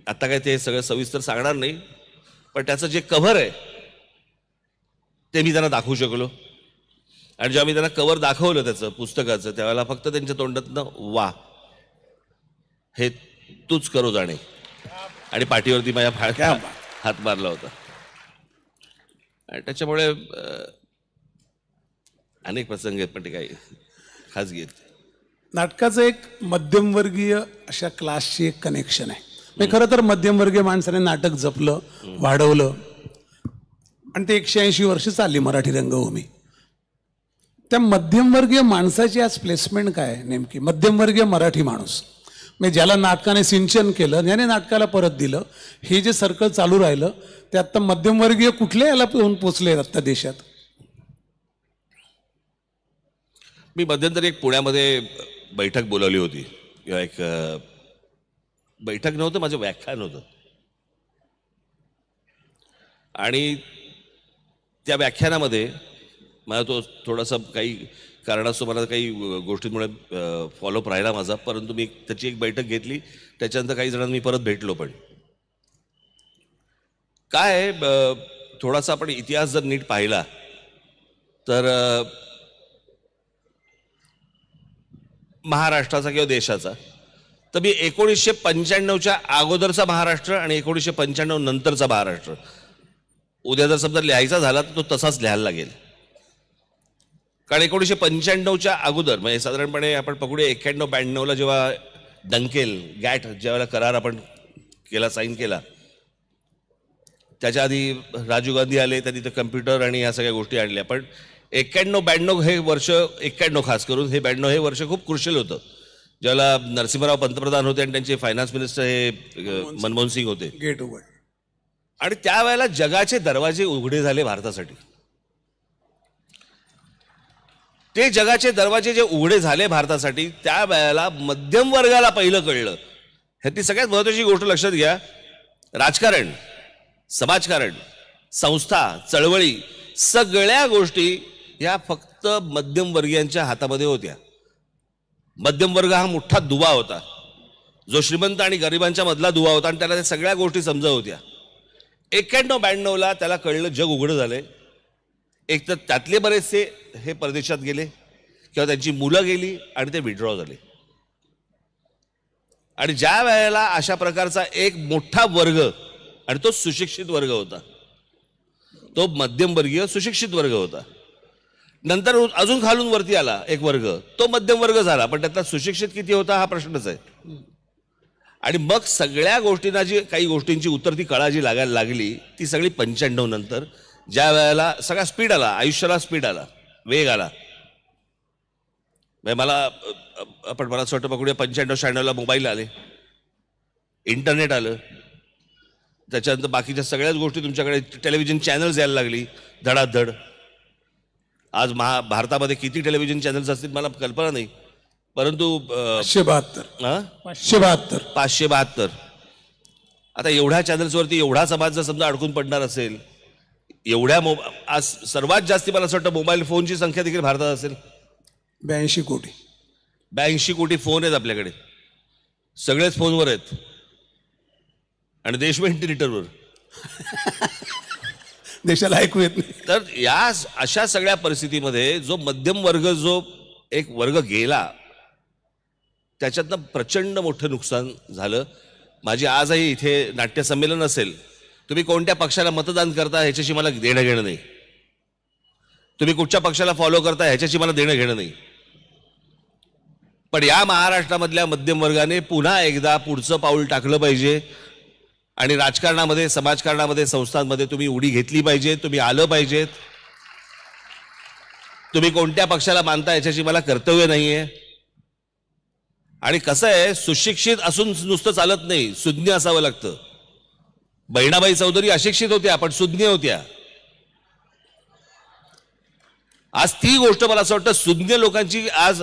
आता काय ते सगळं सविस्तर सांगणार नाही. पण त्याचं जे कव्हर आहे ते मी त्यांना दाखवू शकलो, आणि जेव्हा मी त्यांना कव्हर दाखवलं त्याचं पुस्तकाचं, त्यावेळेला फक्त त्यांच्या तोंडातनं वा, हे तूच करो जाणे, आणि पाठीवरती माझ्या हात मारला होता. आणि त्याच्यामुळे अनेक प्रसंग आहेत, पण ते काही खाजगी आहेत. नाटकाचं एक मध्यमवर्गीय अशा क्लासची एक कनेक्शन आहे. म्हणजे खरं तर मध्यमवर्गीय माणसाने नाटक जपलं, वाढवलं, आणि ते 180 वर्ष चालली मराठी रंगभूमी. त्या मध्यमवर्गीय माणसाची आज प्लेसमेंट काय आहे नेमकी? मध्यमवर्गीय मराठी माणूस म्हणजे ज्याला नाटकाने सिंचन केलं, ज्याने नाटकाला परत दिलं, हे जे सर्कल चालू राहिलं, ते आता मध्यमवर्गीय कुठल्या याला येऊन पोचले आता देशात? मी मध्यंतरी एक पुण्यामध्ये बैठक बोलावली होती, किंवा एक बैठक नव्हतं, माझं व्याख्यान होतं. आणि त्या व्याख्यानामध्ये मला तो थोडासा काही कारणास्तव मला काही गोष्टींमुळे फॉलोअप राहिला माझा, परंतु मी त्याची एक बैठक घेतली. त्याच्यानंतर काही जणांना मी परत भेटलो. पण काय थोडासा आपण इतिहास जर नीट पाहिला तर महाराष्ट्राचा किंवा देशाचा, तर मी 1995च्या अगोदरचा महाराष्ट्र आणि 1995 नंतरचा महाराष्ट्र उद्या जर समजा लिहायचा झाला तर तो तसाच लिहायला लागेल. कारण 1995च्या अगोदर म्हणजे साधारणपणे आपण पकडूया 91-92ला जेव्हा डंकेल गॅट ज्यावेळेला करार आपण केला, साईन केला, त्याच्या आधी राजीव गांधी आले, त्यांनी ते कम्प्युटर आणि ह्या सगळ्या गोष्टी आणल्या. पण 91-92 हे वर्ष, 91 खास करून हे 92 हे वर्ष खूप क्रुशियल होतं, ज्यावेळेला नरसिंहराव पंतप्रधान होते आणि त्यांचे फायनान्स मिनिस्टर हे मनमोहन सिंग होते. गेट उघड. आणि त्यावेळेला जगाचे दरवाजे उघडे झाले भारतासाठी. ते जगाचे दरवाजे जे उघडे झाले भारतासाठी, त्यावेळेला मध्यम वर्गाला पहिलं कळलं. ह्यातली सगळ्यात महत्त्वाची गोष्ट लक्षात घ्या, राजकारण, समाजकारण, संस्था, चळवळी, सगळ्या गोष्टी ह्या फक्त मध्यमवर्गीयांच्या हातामध्ये होत्या. मध्यम वर्ग हा मोठा दुवा होता, जो श्रीमंत आणि गरिबांच्या मधला दुवा होता, आणि त्याला त्या सगळ्या गोष्टी समजत होत्या. 91-92ला त्याला कळलं जग उघडं झालंय. एक तर त्यातले बरेचसे हे परदेशात गेले किंवा त्यांची मुलं गेली आणि ते विड्रॉ झाले. आणि ज्या वेळेला अशा प्रकारचा एक मोठा वर्ग, आणि तो सुशिक्षित वर्ग होता, तो मध्यमवर्गीय सुशिक्षित वर्ग होता. नंतर अजून खालून वरती आला एक वर्ग, तो मध्यम वर्ग झाला, पण त्यातला सुशिक्षित किती होता हा प्रश्नच आहे. आणि मग सगळ्या गोष्टींना जी काही गोष्टींची उतरती कळा जी लागायला लागली, ती सगळी 95 नंतर, ज्या वेळेला सगळा स्पीड आला, आयुष्याला स्पीड आला, वेग आला. मला असं वाटतं पकडूया 95-96ला मोबाईल आले, इंटरनेट आलं, त्याच्यानंतर बाकीच्या सगळ्याच गोष्टी तुमच्याकडे, टेलिव्हिजन चॅनल्स यायला लागली धडाधड. आज भारतामध्ये किती टेलिव्हिजन चॅनल्स असतील मला कल्पना नाही, परंतु 572. आता एवढ्या चॅनल्सवरती एवढा समाज जर समजा अडकून पडणार असेल, एवढ्या आज सर्वात जास्ती मला असं वाटतं मोबाईल फोनची संख्या देखील भारतात असेल 82 कोटी. 82 कोटी फोन आहेत आपल्याकडे, सगळेच फोनवर आहेत, आणि देश व्हेंटिलेटरवर. देशाला ऐकू येत नाही. तर या अशा सगळ्या परिस्थितीमध्ये जो मध्यम वर्ग, जो एक वर्ग गेला, त्याच्यातनं प्रचंड मोठं नुकसान झालं. माझी आजही इथे नाट्यसंमेलन असेल, तुम्ही कोणत्या पक्षाला मतदान करता ह्याच्याशी मला देणं घेणं नाही, तुम्ही कुठच्या पक्षाला फॉलो करता ह्याच्याशी मला देणं घेणं नाही. पण या महाराष्ट्रामधल्या मध्यम वर्गाने पुन्हा एकदा पुढचं पाऊल टाकलं पाहिजे, आणि राजकारणामध्ये, समाजकारणामध्ये, संस्थांमध्ये तुम्ही उडी घेतली पाहिजे, तुम्ही आलं पाहिजेत. तुम्ही कोणत्या पक्षाला मानता याच्याशी मला कर्तव्य नाहीये. आणि कसं आहे, सुशिक्षित असून नुसतं चालत नाही, सुज्ञ असावं लागतं. बहिणाबाई चौधरी अशिक्षित होत्या पण सुज्ञ होत्या. आज ती गोष्ट मला असं वाटतं, सुज्ञ लोकांची आज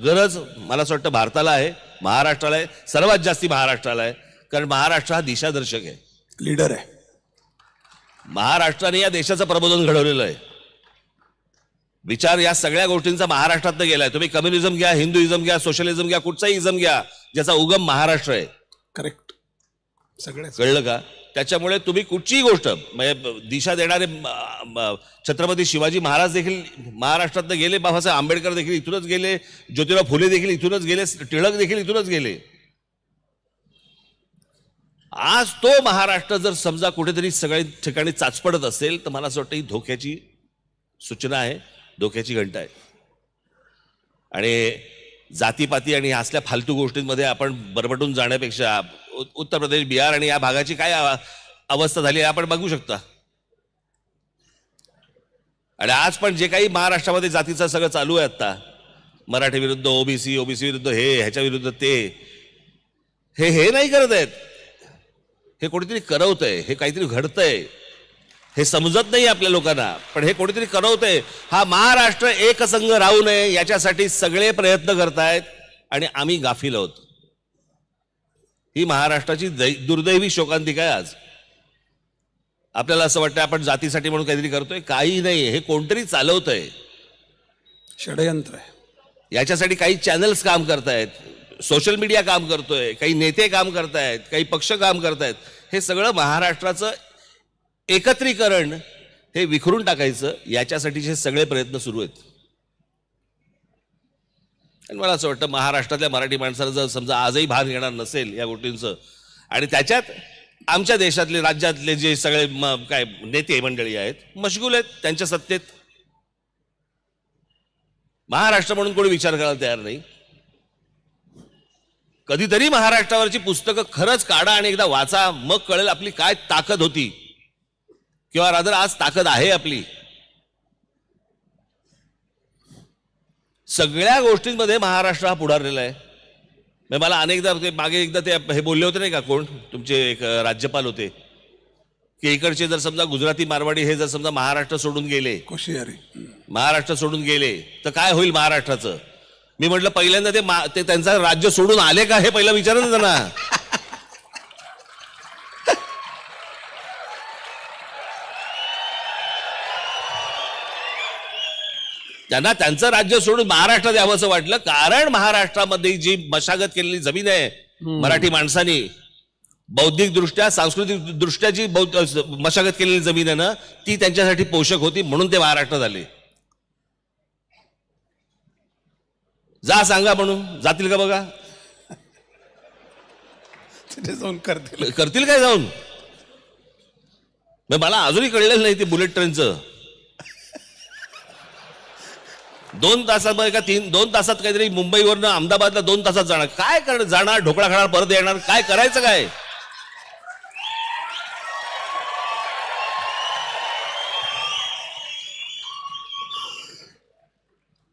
गरज मला असं वाटतं भारताला आहे, महाराष्ट्राला आहे, सर्वात जास्ती महाराष्ट्राला आहे. कारण महाराष्ट्र हा दिशादर्शक आहे, लीडर आहे. महाराष्ट्राने या देशाचं प्रबोधन घडवलेलं आहे. विचार या सगळ्या गोष्टींचा महाराष्ट्रातनं गेलाय. तुम्ही कम्युनिझम घ्या, हिंदुइझम घ्या, सोशलिझम घ्या, कुठचाही इझम घ्या, ज्याचा उगम महाराष्ट्र आहे. करेक्ट. सगळं कळलं का? त्याच्यामुळे तुम्ही कुठचीही गोष्ट म्हणजे दिशा देणारे छत्रपती शिवाजी महाराज देखील महाराष्ट्रातनं गेले, बाबासाहेब आंबेडकर देखील इथूनच गेले, ज्योतिराव फुले देखील इथूनच गेले, टिळक देखील इथूनच गेले. आज तो महाराष्ट्र जर समजा कुठेतरी सगळ्या ठिकाणी चाचपडत असेल, तर मला असं वाटतं ही धोक्याची सूचना आहे, धोक्याची घंटा आहे. आणि जातीपाती आणि असल्या फालतू गोष्टींमध्ये आपण बरबटून जाण्यापेक्षा उत्तर प्रदेश, बिहार आणि या भागाची काय अवस्था झाली आपण बघू शकता. आणि आज पण जे काही महाराष्ट्रामध्ये जातीचं सगळं चालू आहे आता, मराठी विरुद्ध ओबीसी, ओबीसी विरुद्ध हे, ह्याच्या विरुद्ध ते, हे नाही करत आहेत, हे कोणीतरी करवतंय, हे काहीतरी घडतंय, हे समजत नाही आपल्या लोकांना, पण हे कोणीतरी करवतंय. हा महाराष्ट्र एकसंघ राहू नये याच्यासाठी सगळे प्रयत्न करतायत, आणि आम्ही गाफील आहोत. ही महाराष्ट्राची दुर्दैवी शोकांतिका आहे. आज आपल्याला असं वाटतं आपण जातीसाठी म्हणून काहीतरी करतोय, काही नाही, हे कोणतरी चालवतंय, षडयंत्र आहे. याच्यासाठी काही चॅनल्स काम करतायत, सोशल मीडिया काम करतोय, काही नेते काम करतायत, काही पक्ष काम करतायत. हे सगळं महाराष्ट्राचं एकत्रीकरण हे विखरून टाकायचं, याच्यासाठीचे सगळे प्रयत्न सुरू आहेत. आणि मला असं वाटतं महाराष्ट्रातल्या मराठी माणसाला जर समजा आजही भान येणार नसेल या गोष्टींचं, आणि त्याच्यात आमच्या देशातले, राज्यातले जे सगळे काय नेते मंडळी आहेत मशगूल आहेत त्यांच्या सत्तेत, महाराष्ट्र म्हणून कोणी विचार करायला तयार नाही. कधीतरी महाराष्ट्रावरची पुस्तकं खरंच काढा आणि एकदा वाचा, मग कळेल आपली काय ताकद होती, किंवा रादर आज ताकद आहे आपली. सगळ्या गोष्टींमध्ये महाराष्ट्र हा पुढारलेला आहे. मला अनेकदा ते मागे एकदा ते हे बोलले होते नाही का, कोण तुमचे एक राज्यपाल होते, की इकडचे जर समजा गुजराती मारवाडी हे जर समजा महाराष्ट्र सोडून गेले, महाराष्ट्र सोडून गेले तर काय होईल महाराष्ट्राचं. मी म्हटलं पहिल्यांदा ते त्यांचं राज्य सोडून आले का हे पहिलं विचारा ना त्यांना. त्यांना त्यांचं राज्य सोडून महाराष्ट्रात यावं असं वाटलं, कारण महाराष्ट्रामध्ये जी मशागत केलेली जमीन आहे मराठी माणसांनी, बौद्धिक दृष्ट्या सांस्कृतिक दृष्ट्या जी मशागत केलेली जमीन आहे ना, ती त्यांच्यासाठी पोषक होती, म्हणून ते महाराष्ट्रात आले. जा सांगा म्हणून, जातील का बघा, जाऊन करतील काय जाऊन. मला अजूनही कळलेलं नाही ते बुलेट ट्रेनचं. 2 तासामध्ये का 2 तासात काहीतरी मुंबईवरनं अहमदाबादला 2 तासात जाणार. काय करणार, जाणार ढोकळा खाणार परत येणार, काय करायचं काय.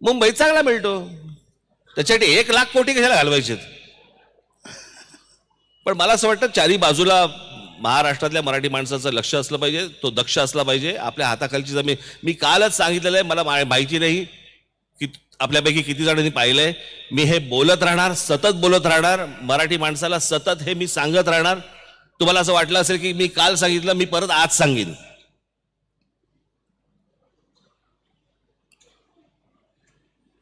मुंबईत चांगला मिळतो, त्याच्यासाठी 1 लाख कोटी कशाला घालवायचे. पण मला असं वाटतं चारी बाजूला महाराष्ट्रातल्या मराठी माणसाचं लक्ष असलं पाहिजे, तो दक्ष असला पाहिजे. आपल्या हाताखालची जमीन, मी कालच सांगितलेलं आहे, मला माहिती नाही की आपल्यापैकी किती जणांनी पाहिलंय. मी हे बोलत राहणार, सतत बोलत राहणार, मराठी माणसाला सतत हे मी सांगत राहणार. तुम्हाला असं वाटलं असेल की मी काल सांगितलं मी परत आज सांगेन.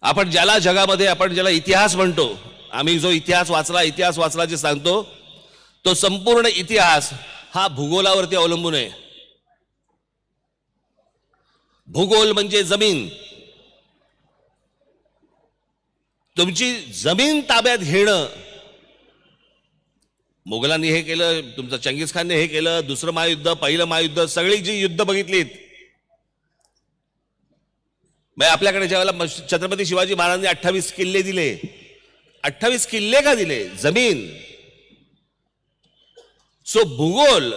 आपण ज्याला जगामध्ये आपण ज्याला इतिहास म्हणतो, आम्ही जो इतिहास वाचला जे सांगतो, तो संपूर्ण इतिहास हा भूगोलावरती अवलंबून आहे. भूगोल म्हणजे जमीन. तुमची जमीन ताब्यात घेणं, मोगलांनी हे केलं, तुमचं चंगीज खानने हे केलं, दुसरं महायुद्ध, पहिलं महायुद्ध, सगळी जी युद्ध बघितलीत. आपल्याकडे ज्यावेळेला छत्रपती शिवाजी महाराजांनी 28 किल्ले दिले, 28 किल्ले का दिले, जमीन. सो भूगोल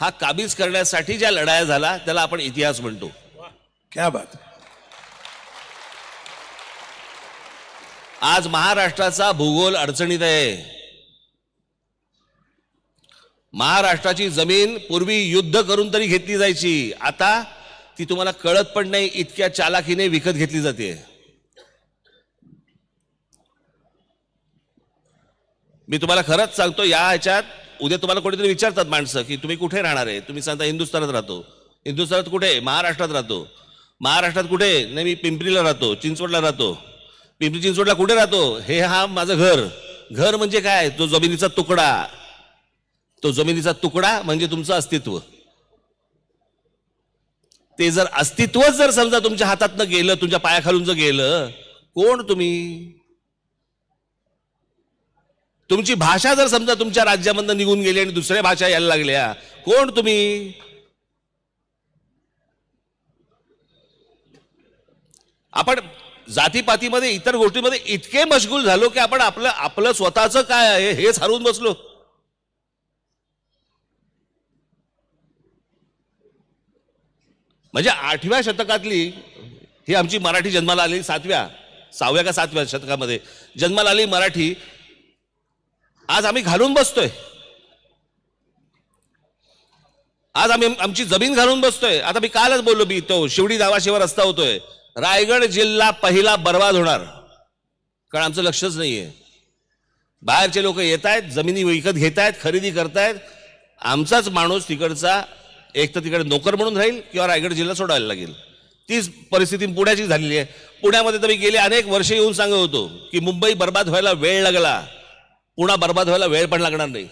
हा काबीज करण्यासाठी ज्या लढाया झाला त्याला आपण इतिहास म्हणतो. क्या बात. आज महाराष्ट्राचा भूगोल अडचणीत आहे. महाराष्ट्राची जमीन पूर्वी युद्ध करून तरी घेतली जायची, आता ती तुम्हाला कळत पण नाही, इतक्या चालाखीने विकत घेतली जाते. मी तुम्हाला खरंच सांगतो, या ह्याच्यात उद्या तुम्हाला कोणीतरी विचारतात माणसं की तुम्ही कुठे राहणार आहे, तुम्ही सांगता हिंदुस्थानात राहतो. हिंदुस्थानात कुठे? महाराष्ट्रात राहतो. महाराष्ट्रात कुठे? नाही मी पिंपरीला राहतो, चिंचवडला राहतो. पिंपरी चिंचवडला कुठे राहतो? हे हा माझं घर. घर म्हणजे काय? तो जमिनीचा तुकडा. तो जमिनीचा तुकडा म्हणजे तुमचं अस्तित्व. ते जर अस्तित्व जर समजा तुमच्या हातातनं गेलं, तुमच्या पायाखालून जर गेलं, कोण तुम्ही? तुमची भाषा जर समजा तुमच्या राज्यामधनं निघून गेली आणि दुसऱ्या भाषा यायला लागल्या, कोण तुम्ही? आपण जातीपातीमध्ये इतर गोष्टींमध्ये इतके मशगूल झालो की आपण आपलं स्वतःचं काय आहे हेच हरवून बसलो. म्हणजे 8व्या शतकातली ही आमची मराठी जन्माला आलेली 6व्या का 7व्या शतकामध्ये जन्माला आलेली मराठी आज आम्ही घालून बसतोय. आज आम्ही आमची जमीन घालून बसतोय. आता मी कालच बोललो, मी तो शिवडी नावाशिवाय रस्ता होतोय, रायगड जिल्हा पहिला बर्बाद होणार, कारण आमचं लक्षच नाहीये. बाहेरचे लोक येत आहेत, जमिनी विकत घेत आहेत, खरेदी करतायत. आमचाच माणूस तिकडचा एक तर तिकडे नोकर म्हणून राहील किंवा रायगड जिल्हा सोडायला लागेल. तीच परिस्थिती पुण्याची झालेली आहे. पुण्यामध्ये तर मी गेले अनेक वर्ष येऊन सांगत होतो की मुंबई बर्बाद व्हायला वेळ लागला, पुणा बर्बाद व्हायला वेळ पण लागणार नाही.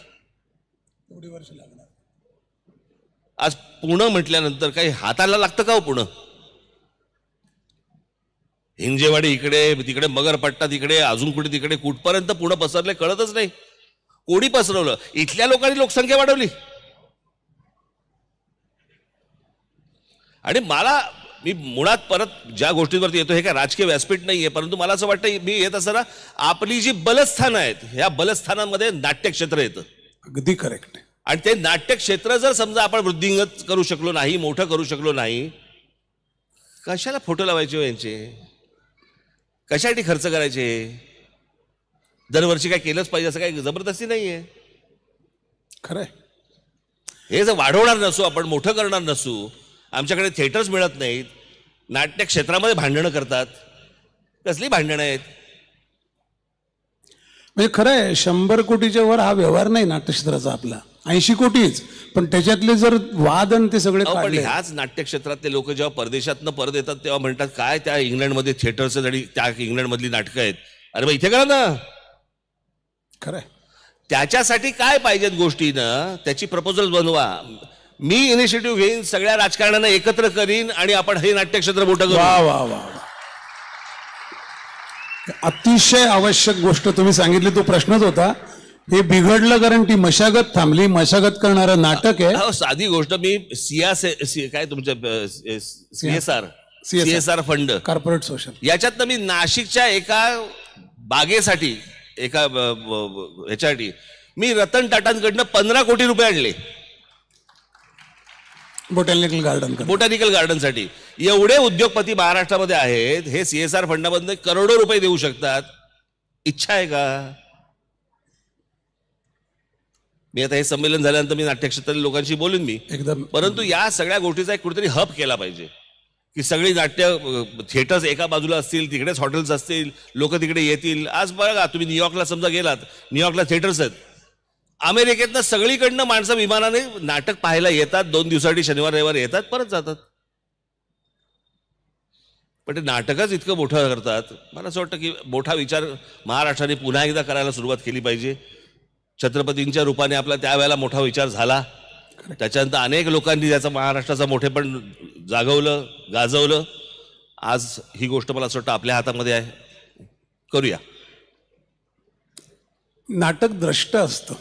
आज पुणे म्हटल्यानंतर काही हाताला लागतं का हो? पुणे हिंजेवाडी इकडे, तिकडे मगरपट्टा तिकडे, अजून कुठे तिकडे, कुठपर्यंत पुणे पसरले कळतच नाही. कोणी पसरवलं? इथल्या लोकांनी लोकसंख्या वाढवली. आणि मला मी मुळात परत ज्या गोष्टींवरती येतो हे काय राजकीय व्यासपीठ नाहीये, परंतु मला असं वाटतं मी येत असताना आपली जी बलस्थानं आहेत ह्या बलस्थानांमध्ये नाट्यक्षेत्र येतं. अगदी करेक्ट. आणि ते नाट्यक्षेत्र जर समजा आपण वृद्धिंगत करू शकलो नाही, मोठं करू शकलो नाही, कशाला फोटो लावायचे हो यांचे, कशासाठी खर्च करायचे? दरवर्षी काय केलंच पाहिजे असं काही जबरदस्ती नाहीये. खरंय. हे जर वाढवणार नसू, आपण मोठं करणार नसू, आमच्याकडे थिएटर्स मिळत नाहीत, नाट्य क्षेत्रामध्ये भांडणं करतात, कसली भांडणं आहेत? म्हणजे खरं आहे 100 कोटीच्या वर हा व्यवहार नाही नाट्यक्षेत्राचा आपला, 80 कोटीच, पण त्याच्यातले जर वाद आणि ते सगळे पण काढले. ह्याच नाट्यक्षेत्रातले लोक जेव्हा परदेशातनं परत येतात तेव्हा म्हणतात काय त्या इंग्लंडमध्ये थिएटर्स आहेत आणि त्या इंग्लंडमधली नाटकं आहेत. अरे मग इथे करा ना. खरंय. त्याच्यासाठी काय पाहिजेत गोष्टी ना, त्याची प्रपोजल बनवा. मी इनिशिएटिव्ह घेईन, सगळ्या राजकारण्यांना एकत्र करीन आणि आपण हे नाट्यक्षेत्र मोठं करू. वा वा वा. अतिशय आवश्यक गोष्ट तुम्ही सांगितली, तो प्रश्नच होता. हे बिघडलं कारण ती मशागत थांबली. मशागत करणारं नाटक आहे. साधी गोष्ट, मी काय तुमच्या CSR फंड, कॉर्पोरेट सोशल, याच्यातनं मी नाशिकच्या एका बागेसाठी, एका ह्याच्यासाठी मी रतन टाटांकडनं 15 कोटी रुपये आणले. बोटॅनिकल गार्डनसाठी. एवढे उद्योगपती महाराष्ट्रामध्ये आहेत, हे CSR फंडामधून करोडो रुपये देऊ शकतात. इच्छा आहे का? मी आता हे संमेलन झाल्यानंतर मी नाट्यक्षेत्रातील लोकांशी बोलून मी एकदम, परंतु या सगळ्या गोष्टीचा एक कुठेतरी हब केला पाहिजे की सगळी नाट्य थिएटर्स एका बाजूला असतील, तिकडेच हॉटेल्स असतील, लोक तिकडे येतील. आज बघा तुम्ही न्यूयॉर्कला समजा गेलात, न्यूयॉर्कला थिएटर्स आहेत. अमेरिकेतनं सगळीकडनं माणसं विमानाने नाटक पाहायला येतात, 2 दिवसासाठी शनिवार रविवार येतात, परत जातात. पण ते नाटकच इतकं मोठं करतात. मला असं वाटतं की मोठा विचार महाराष्ट्राने पुन्हा एकदा करायला सुरुवात केली पाहिजे. छत्रपतींच्या रूपाने आपला त्यावेळेला मोठा विचार झाला, त्याच्यानंतर अनेक लोकांनी त्याचा महाराष्ट्राचा मोठेपण जागवलं, गाजवलं. आज ही गोष्ट मला असं वाटतं आपल्या हातामध्ये आहे. करूया. नाटक द्रष्ट असतं.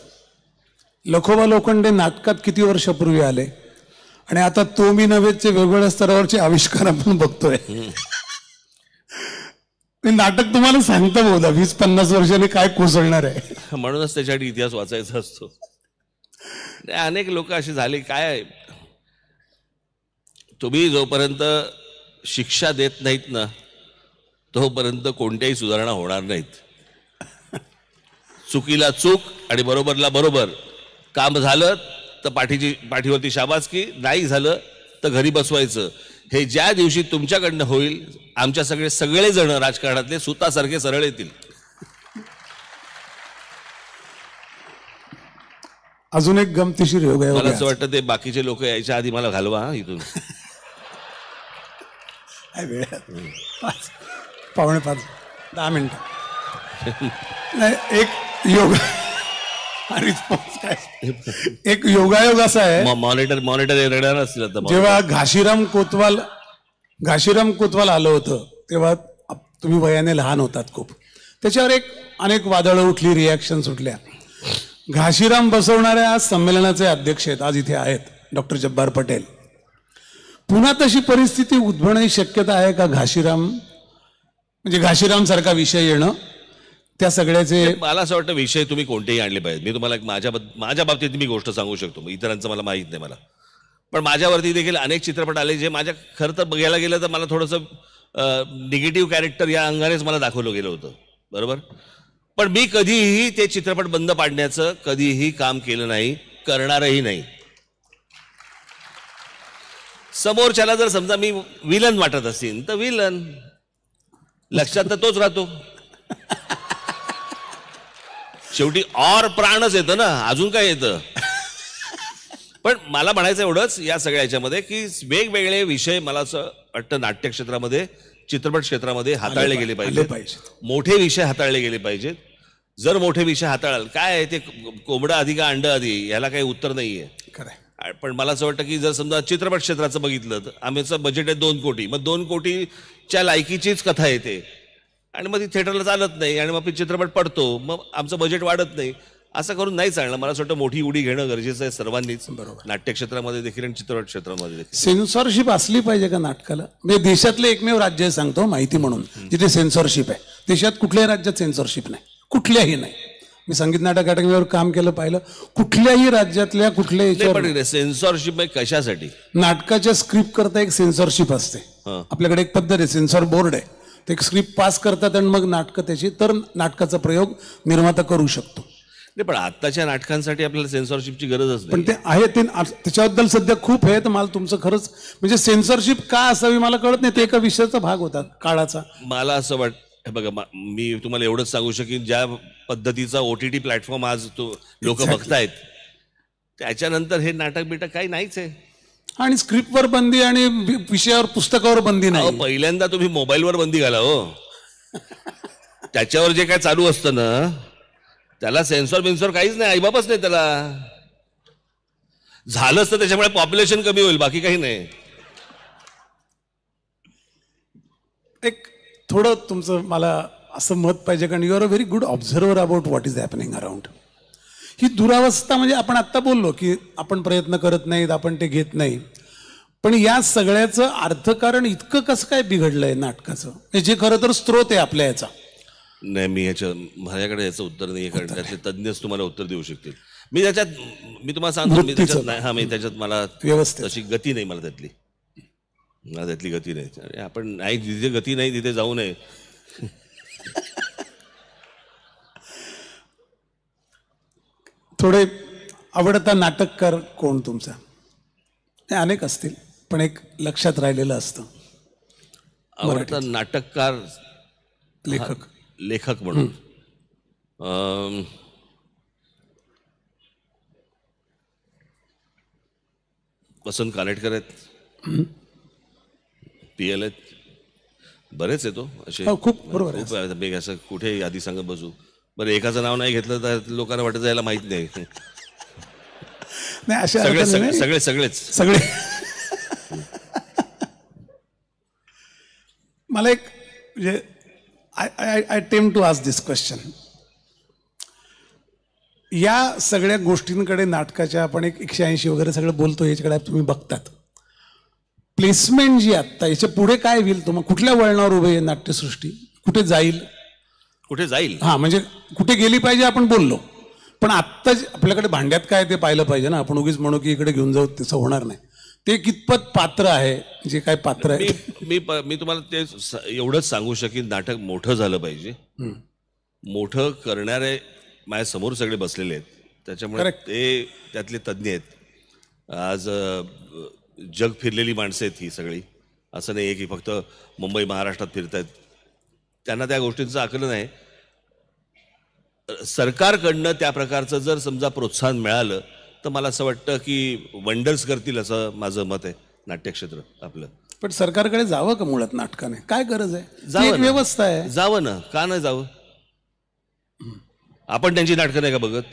लखोबा लोखंडे नाटकात किती वर्षापूर्वी आले आणि आता तो मी नव्हेचे वेगवेगळ्या स्तरावरचे आविष्कार आपण बघतोय. ते नाटक तुम्हाला सांगतं बहुधा 20-50 वर्षांनी काय कोसळणार आहे. म्हणूनच त्याच्यासाठी इतिहास वाचायचा असतो. अनेक लोक असे झाले. काय तुम्ही जोपर्यंत शिक्षा देत नाहीत ना, तोपर्यंत कोणत्याही सुधारणा होणार नाहीत. चुकीला चूक आणि बरोबरला बरोबर. काम झालं तर पाठीवरती शाबासकी, नाही झालं तर घरी बसवायचं. हे ज्या दिवशी तुमच्याकडनं होईल, आमच्या सगळे जण राजकारणातले सुतासारखे सरळ येतील. अजून एक गमतीशीर योग आहे. मला असं वाटतं ते बाकीचे लोक यायच्या आधी मला घालवा इथून. 5:45 10 मिनिटं. एक योग रिस्पॉन्स काय, एक योगायोग असा आहे. मॉनिटर येणार असतील आता. जेव्हा घाशीराम कोतवाल आलं होतं तेव्हा तुम्ही वयाने लहान होतात खूप. त्याच्यावर अनेक वादळं उठली, रिॲक्शन सुटल्या. घाशीराम बसवणाऱ्या आज संमेलनाचे अध्यक्ष आहेत, आज इथे आहेत, डॉक्टर जब्बार पटेल. पुन्हा तशी परिस्थिती उद्भवण्याची शक्यता आहे का? घाशीराम सारखा विषय येणं, त्या सगळ्याचे. मला असं वाटतं विषय तुम्ही कोणतेही आणले पाहिजे. मी तुम्हाला माझ्या बाबतीत मी गोष्ट सांगू शकतो, इतरांचं मला माहीत नाही मला. पण माझ्यावरती देखील अनेक चित्रपट आले जे माझ्या खरं तर बघायला गेलं तर मला थोडंसं निगेटिव्ह कॅरेक्टर या अंगानेच मला दाखवलं गेलं होतं, बरोबर. पण मी कधीही ते चित्रपट बंद पाडण्याचं कधीही काम केलं नाही, करणारही नाही. समोरच्याला जर समजा मी विलन वाटत असेल तर विलन, लक्षात तर तोच राहतो. शेवटी और प्राणच येतं ना, अजून काय येतं. पण मला म्हणायचं एवढंच या सगळ्या ह्याच्यामध्ये की वेगवेगळे विषय मला असं वाटतं नाट्य क्षेत्रामध्ये, चित्रपट क्षेत्रामध्ये हाताळले गेले पाहिजेत. मोठे विषय हाताळले गेले पाहिजेत. जर मोठे विषय हाताळाल, काय आहे ते कोंबडा आधी का अंड आधी, याला काही उत्तर नाहीये. पण मला असं वाटतं की जर समजा चित्रपट क्षेत्राचं बघितलं तर आमचं बजेट आहे 2 कोटी, मग 2 कोटीच्या लायकीचीच कथा येते आणि मग ती थिएटरला चालत नाही आणि मग चित्रपट पडतो, मग आमचं बजेट वाढत नाही. असं करून नाही चालणार. मला असं वाटतं मोठी उडी घेणं गरजेचं आहे सर्वांनीच, नाट्यक्षेत्रामध्ये देखील आणि चित्रपट क्षेत्रामध्ये देखील. सेन्सॉरशिप असली पाहिजे का नाटकाला? म्हणजे देशातलं एकमेव राज्य आहे सांगतो माहिती म्हणून जिथे सेन्सॉरशिप आहे. देशात कुठल्याही राज्यात सेन्सॉरशिप नाही, कुठल्याही नाही. मी संगीत नाटक अकादमीवर काम केलं, पाहिलं कुठल्याही राज्यातल्या कुठल्याही सेन्सॉरशिप कशासाठी? नाटकाच्या स्क्रिप्ट करता एक सेन्सॉरशिप असते. आपल्याकडे एक पद्धत आहे, सेन्सॉर बोर्ड आहे. ते एक स्क्रिप्ट पास करतात आणि मग नाटकं त्याची, तर नाटकाचा प्रयोग निर्माता करू शकतो. नाही, पण आत्ताच्या नाटकांसाठी आपल्याला सेन्सॉरशिपची गरजच नाही. पण ते आहे, ते त्याच्याबद्दल सध्या खूप आहे. तर मला तुमचं खरंच म्हणजे सेन्सॉरशिप का असावी मला कळत नाही. ते एका विषयाचा भाग होता काळाचा. मला असं वाटतं, बघा, मी तुम्हाला एवढंच सांगू शकेन, ज्या पद्धतीचा OTT प्लॅटफॉर्म आज लोक बघतायत, त्याच्यानंतर हे नाटक बिटक काही नाहीच आहे. आणि स्क्रिप्टवर बंदी आणि विषयावर पुस्तकावर बंदी नाही. पहिल्यांदा तुम्ही मोबाईलवर बंदी घाला हो. त्याच्यावर जे काय चालू असतं ना, त्याला सेन्सॉर बिन्सॉर काहीच नाही, आईबापच नाही त्याला. झालंच तर त्याच्यामुळे पॉप्युलेशन कमी होईल, बाकी काही नाही. एक थोडं तुमचं मला असं मत पाहिजे, कारण you are a very good observer about what is happening around. ही दुरावस्था म्हणजे आपण आत्ता बोललो की आपण प्रयत्न करत नाहीत, आपण ते घेत नाही, पण या सगळ्याचं अर्थकारण इतकं कसं काय बिघडलंय नाटकाचं, जे खरं तर स्रोत आहे आपल्या याचा. नाही, माझ्याकडे याचं उत्तर नाही, कारण त्यातले तज्ञच तुम्हाला उत्तर देऊ शकतील. मी तुम्हाला सांगतो, मी त्याच्यात मला व्यवस्थित तशी गती नाही, मला त्यातली गती नाही. अरे आपण नाही, जिथे गती नाही तिथे जाऊ नये. थोडे आवडता नाटककार कोण तुमचा? अनेक असतील, पण एक लक्षात राहिलेलं असतं. आवडता नाटककार, लेखक म्हणून वसंत कानेटकर आहेत, PL आहेत, बरेच आहेत असे. खूप बरोबर आहे. खूप असं कुठे यादी सांगत बसू. बरं, एकाचं नाव नाही घेतलं तर लोकांना वाटत जायला माहित नाही. सगळे मला एक म्हणजे I tend to ask this question. या सगळ्या गोष्टींकडे नाटकाच्या आपण 180 वगैरे सगळं बोलतो, याच्याकडे तुम्ही बघतात. प्लेसमेंट जी आत्ता याच्या पुढे काय होईल? तुम्हाला कुठल्या वळणावर उभे आहे नाट्यसृष्टी? कुठे जाईल? हा, म्हणजे कुठे गेली पाहिजे आपण बोललो, पण आत्ता आपल्याकडे भांड्यात काय ते पाहिलं पाहिजे ना. आपण उगीच म्हणू की इकडे घेऊन जाऊ, तसं होणार नाही. ते कितपत पात्र आहे, जे काय पात्र आहे. मी तुम्हाला ते एवढंच सांगू शकेन, नाटक मोठं झालं पाहिजे. मोठं करणारे माझ्या समोर सगळे बसलेले आहेत, त्याच्यामुळे ते त्यातले तज्ज्ञ आहेत. आज जग फिरलेली माणसं आहेत ही सगळी. असं नाही की फक्त मुंबई महाराष्ट्रात फिरतायत. त्यांना त्या गोष्टींचं आकलन आहे. सरकारकडनं त्या प्रकारचं जर समजा प्रोत्साहन मिळालं तर मला असं वाटतं की वंडर्स करतील, असं माझं मत आहे नाट्यक्षेत्र आपलं. पण सरकारकडे जावं का मुळात नाटकाने? काय गरज आहे? एक व्यवस्था आहे, जावं ना. का नाही जावं? आपण त्यांची नाटकं नाही का बघत?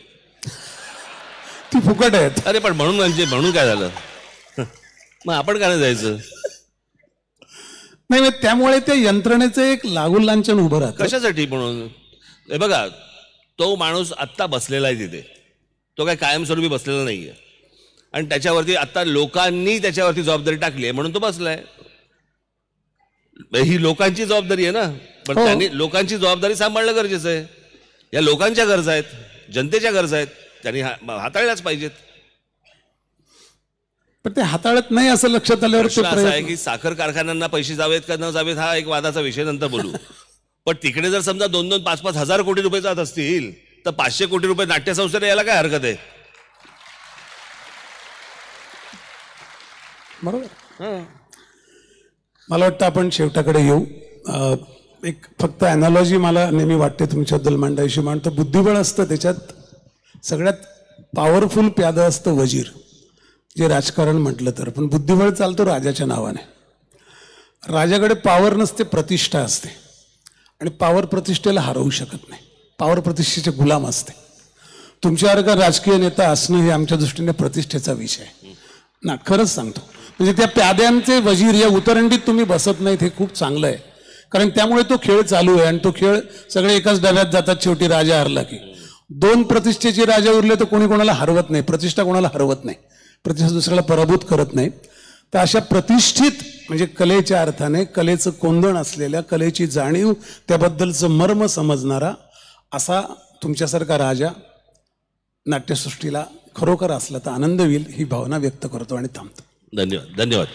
ती फुकट आहेत. अरे पण म्हणून काय झालं? मग आपण का नाही जायचं? नाही, त्यामुळे त्या यंत्रणेचं एक लागू लांछन उभं राहतं. कशासाठी? म्हणून हे बघा, तो माणूस आत्ता बसलेला आहे तिथे, तो काय कायमस्वरूपी बसलेला नाहीये, आणि त्याच्यावरती आता लोकांनी त्याच्यावरती जबाबदारी टाकली आहे म्हणून तो बसलाय. ही लोकांची जबाबदारी आहे ना. पण त्यांनी लोकांची जबाबदारी सांभाळणं गरजेचं आहे. या लोकांच्या गरजा आहेत, जनतेच्या गरजा आहेत, त्यांनी हाताळल्याच पाहिजेत. पण ते हाताळत नाही असं लक्षात आल्यावर असं आहे की साखर कारखान्यांना पैसे जावेत का न जावेत हा एक वादाचा विषय, नंतर बोलू. पण तिकडे जर समजा 2-2, 5-5 हजार कोटी रुपये जात असतील तर 500 कोटी रुपये नाट्यसंस्थेला यायला काय हरकत आहे? बरोबर. मला वाटतं आपण शेवटाकडे येऊ. एक फक्त अॅनॉलॉजी मला नेहमी वाटते तुमच्याबद्दल मांडायची. मांडतो बुद्धिबळ असतं, त्याच्यात सगळ्यात पॉवरफुल प्यादं असतं वजीर, जे राजकारण म्हटलं तर. पण बुद्धिबळ चालतो राजाच्या नावाने. राजाकडे पॉवर नसते, प्रतिष्ठा असते, आणि पॉवर प्रतिष्ठेला हरवू शकत नाही. पॉवर प्रतिष्ठेचे गुलाम असते. तुमच्यासारखा राजकीय नेता असणं हे आमच्या दृष्टीने प्रतिष्ठेचा विषय आहे ना. खरंच सांगतो, म्हणजे त्या प्याद्यांचे वजीर या उतरंडीत तुम्ही बसत नाहीत, हे खूप चांगलं आहे. कारण त्यामुळे तो खेळ चालू आहे, आणि तो खेळ सगळे एकाच डब्यात जातात शेवटी, राजा हरला की. 2 प्रतिष्ठेचे राजा उरले तर कोणी कोणाला हरवत नाही, प्रतिष्ठा कोणाला हरवत नाही, प्रतिष्ठा दुसऱ्याला पराभूत करत नाही. तर अशा प्रतिष्ठित म्हणजे कलेच्या अर्थाने कलेचं कोंदण असलेल्या, कलेची जाणीव, त्याबद्दलचं मर्म समजणारा असा तुमच्यासारखा राजा नाट्यसृष्टीला खरोखर असला तर आनंद होईल, ही भावना व्यक्त करतो आणि थांबतो. धन्यवाद. धन्यवाद.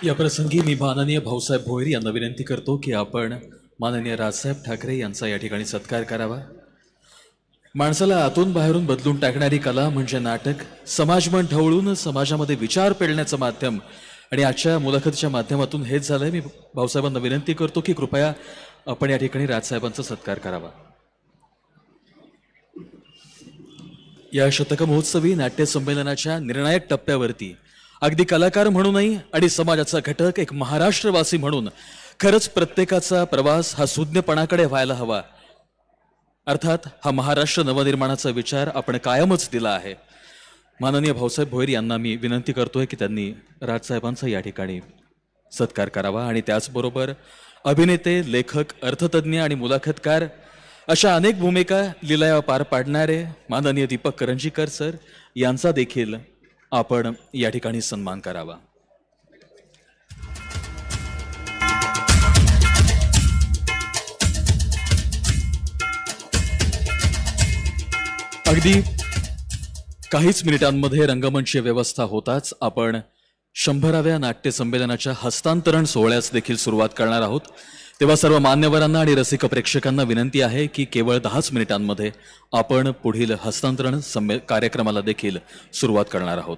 या प्रसंगी मी माननीय भाऊसाहेब भोईर यांना विनंती करतो की आपण माननीय राजसाहेब ठाकरे यांचा या ठिकाणी सत्कार करावा. माणसाला आतून बाहेरून बदलून टाकणारी कला म्हणजे नाटक, समाजमन ढवळून समाजामध्ये विचार पेलण्याचं माध्यम, आणि आजच्या मुलाखतीच्या माध्यमातून हेच झालंय. मी भाऊसाहेबांना विनंती करतो की कृपया आपण या ठिकाणी राजसाहेबांचा सत्कार करावा. या शतक महोत्सवी नाट्य संमेलनाच्या निर्णायक टप्प्यावरती अगदी कलाकार म्हणूनही आणि समाजाचा घटक, एक महाराष्ट्रवासी म्हणून खरंच प्रत्येकाचा प्रवास हा सुज्ञपणाकडे व्हायला हवा. अर्थात हा महाराष्ट्र नवनिर्माणाचा विचार आपण कायमच दिला आहे. माननीय भाऊसाहेब भोईर यांना मी विनंती करतोय की त्यांनी राजसाहेबांचा या ठिकाणी सत्कार करावा. आणि त्याचबरोबर अभिनेते, लेखक, अर्थतज्ञ आणि मुलाखतकार अशा अनेक भूमिका लीलाया पार पाडणारे माननीय दीपक करंजीकर सर यांचा देखील आपण या ठिकाणी सन्मान करावा. अगदी काहीच मिनिटांमध्ये रंगमंच व्यवस्था होताच आपण 100व्या नाट्य संमेलनाच्या हस्तांतरण सोहळ्यास देखील सुरुवात करणार आहोत. तेव्हा सर्व मान्यवरांना आणि रसिक प्रेक्षकांना विनंती आहे की केवळ 10च मिनिटांमध्ये आपण पुढील हस्तांतरण कार्यक्रमाला देखील सुरुवात करणार आहोत.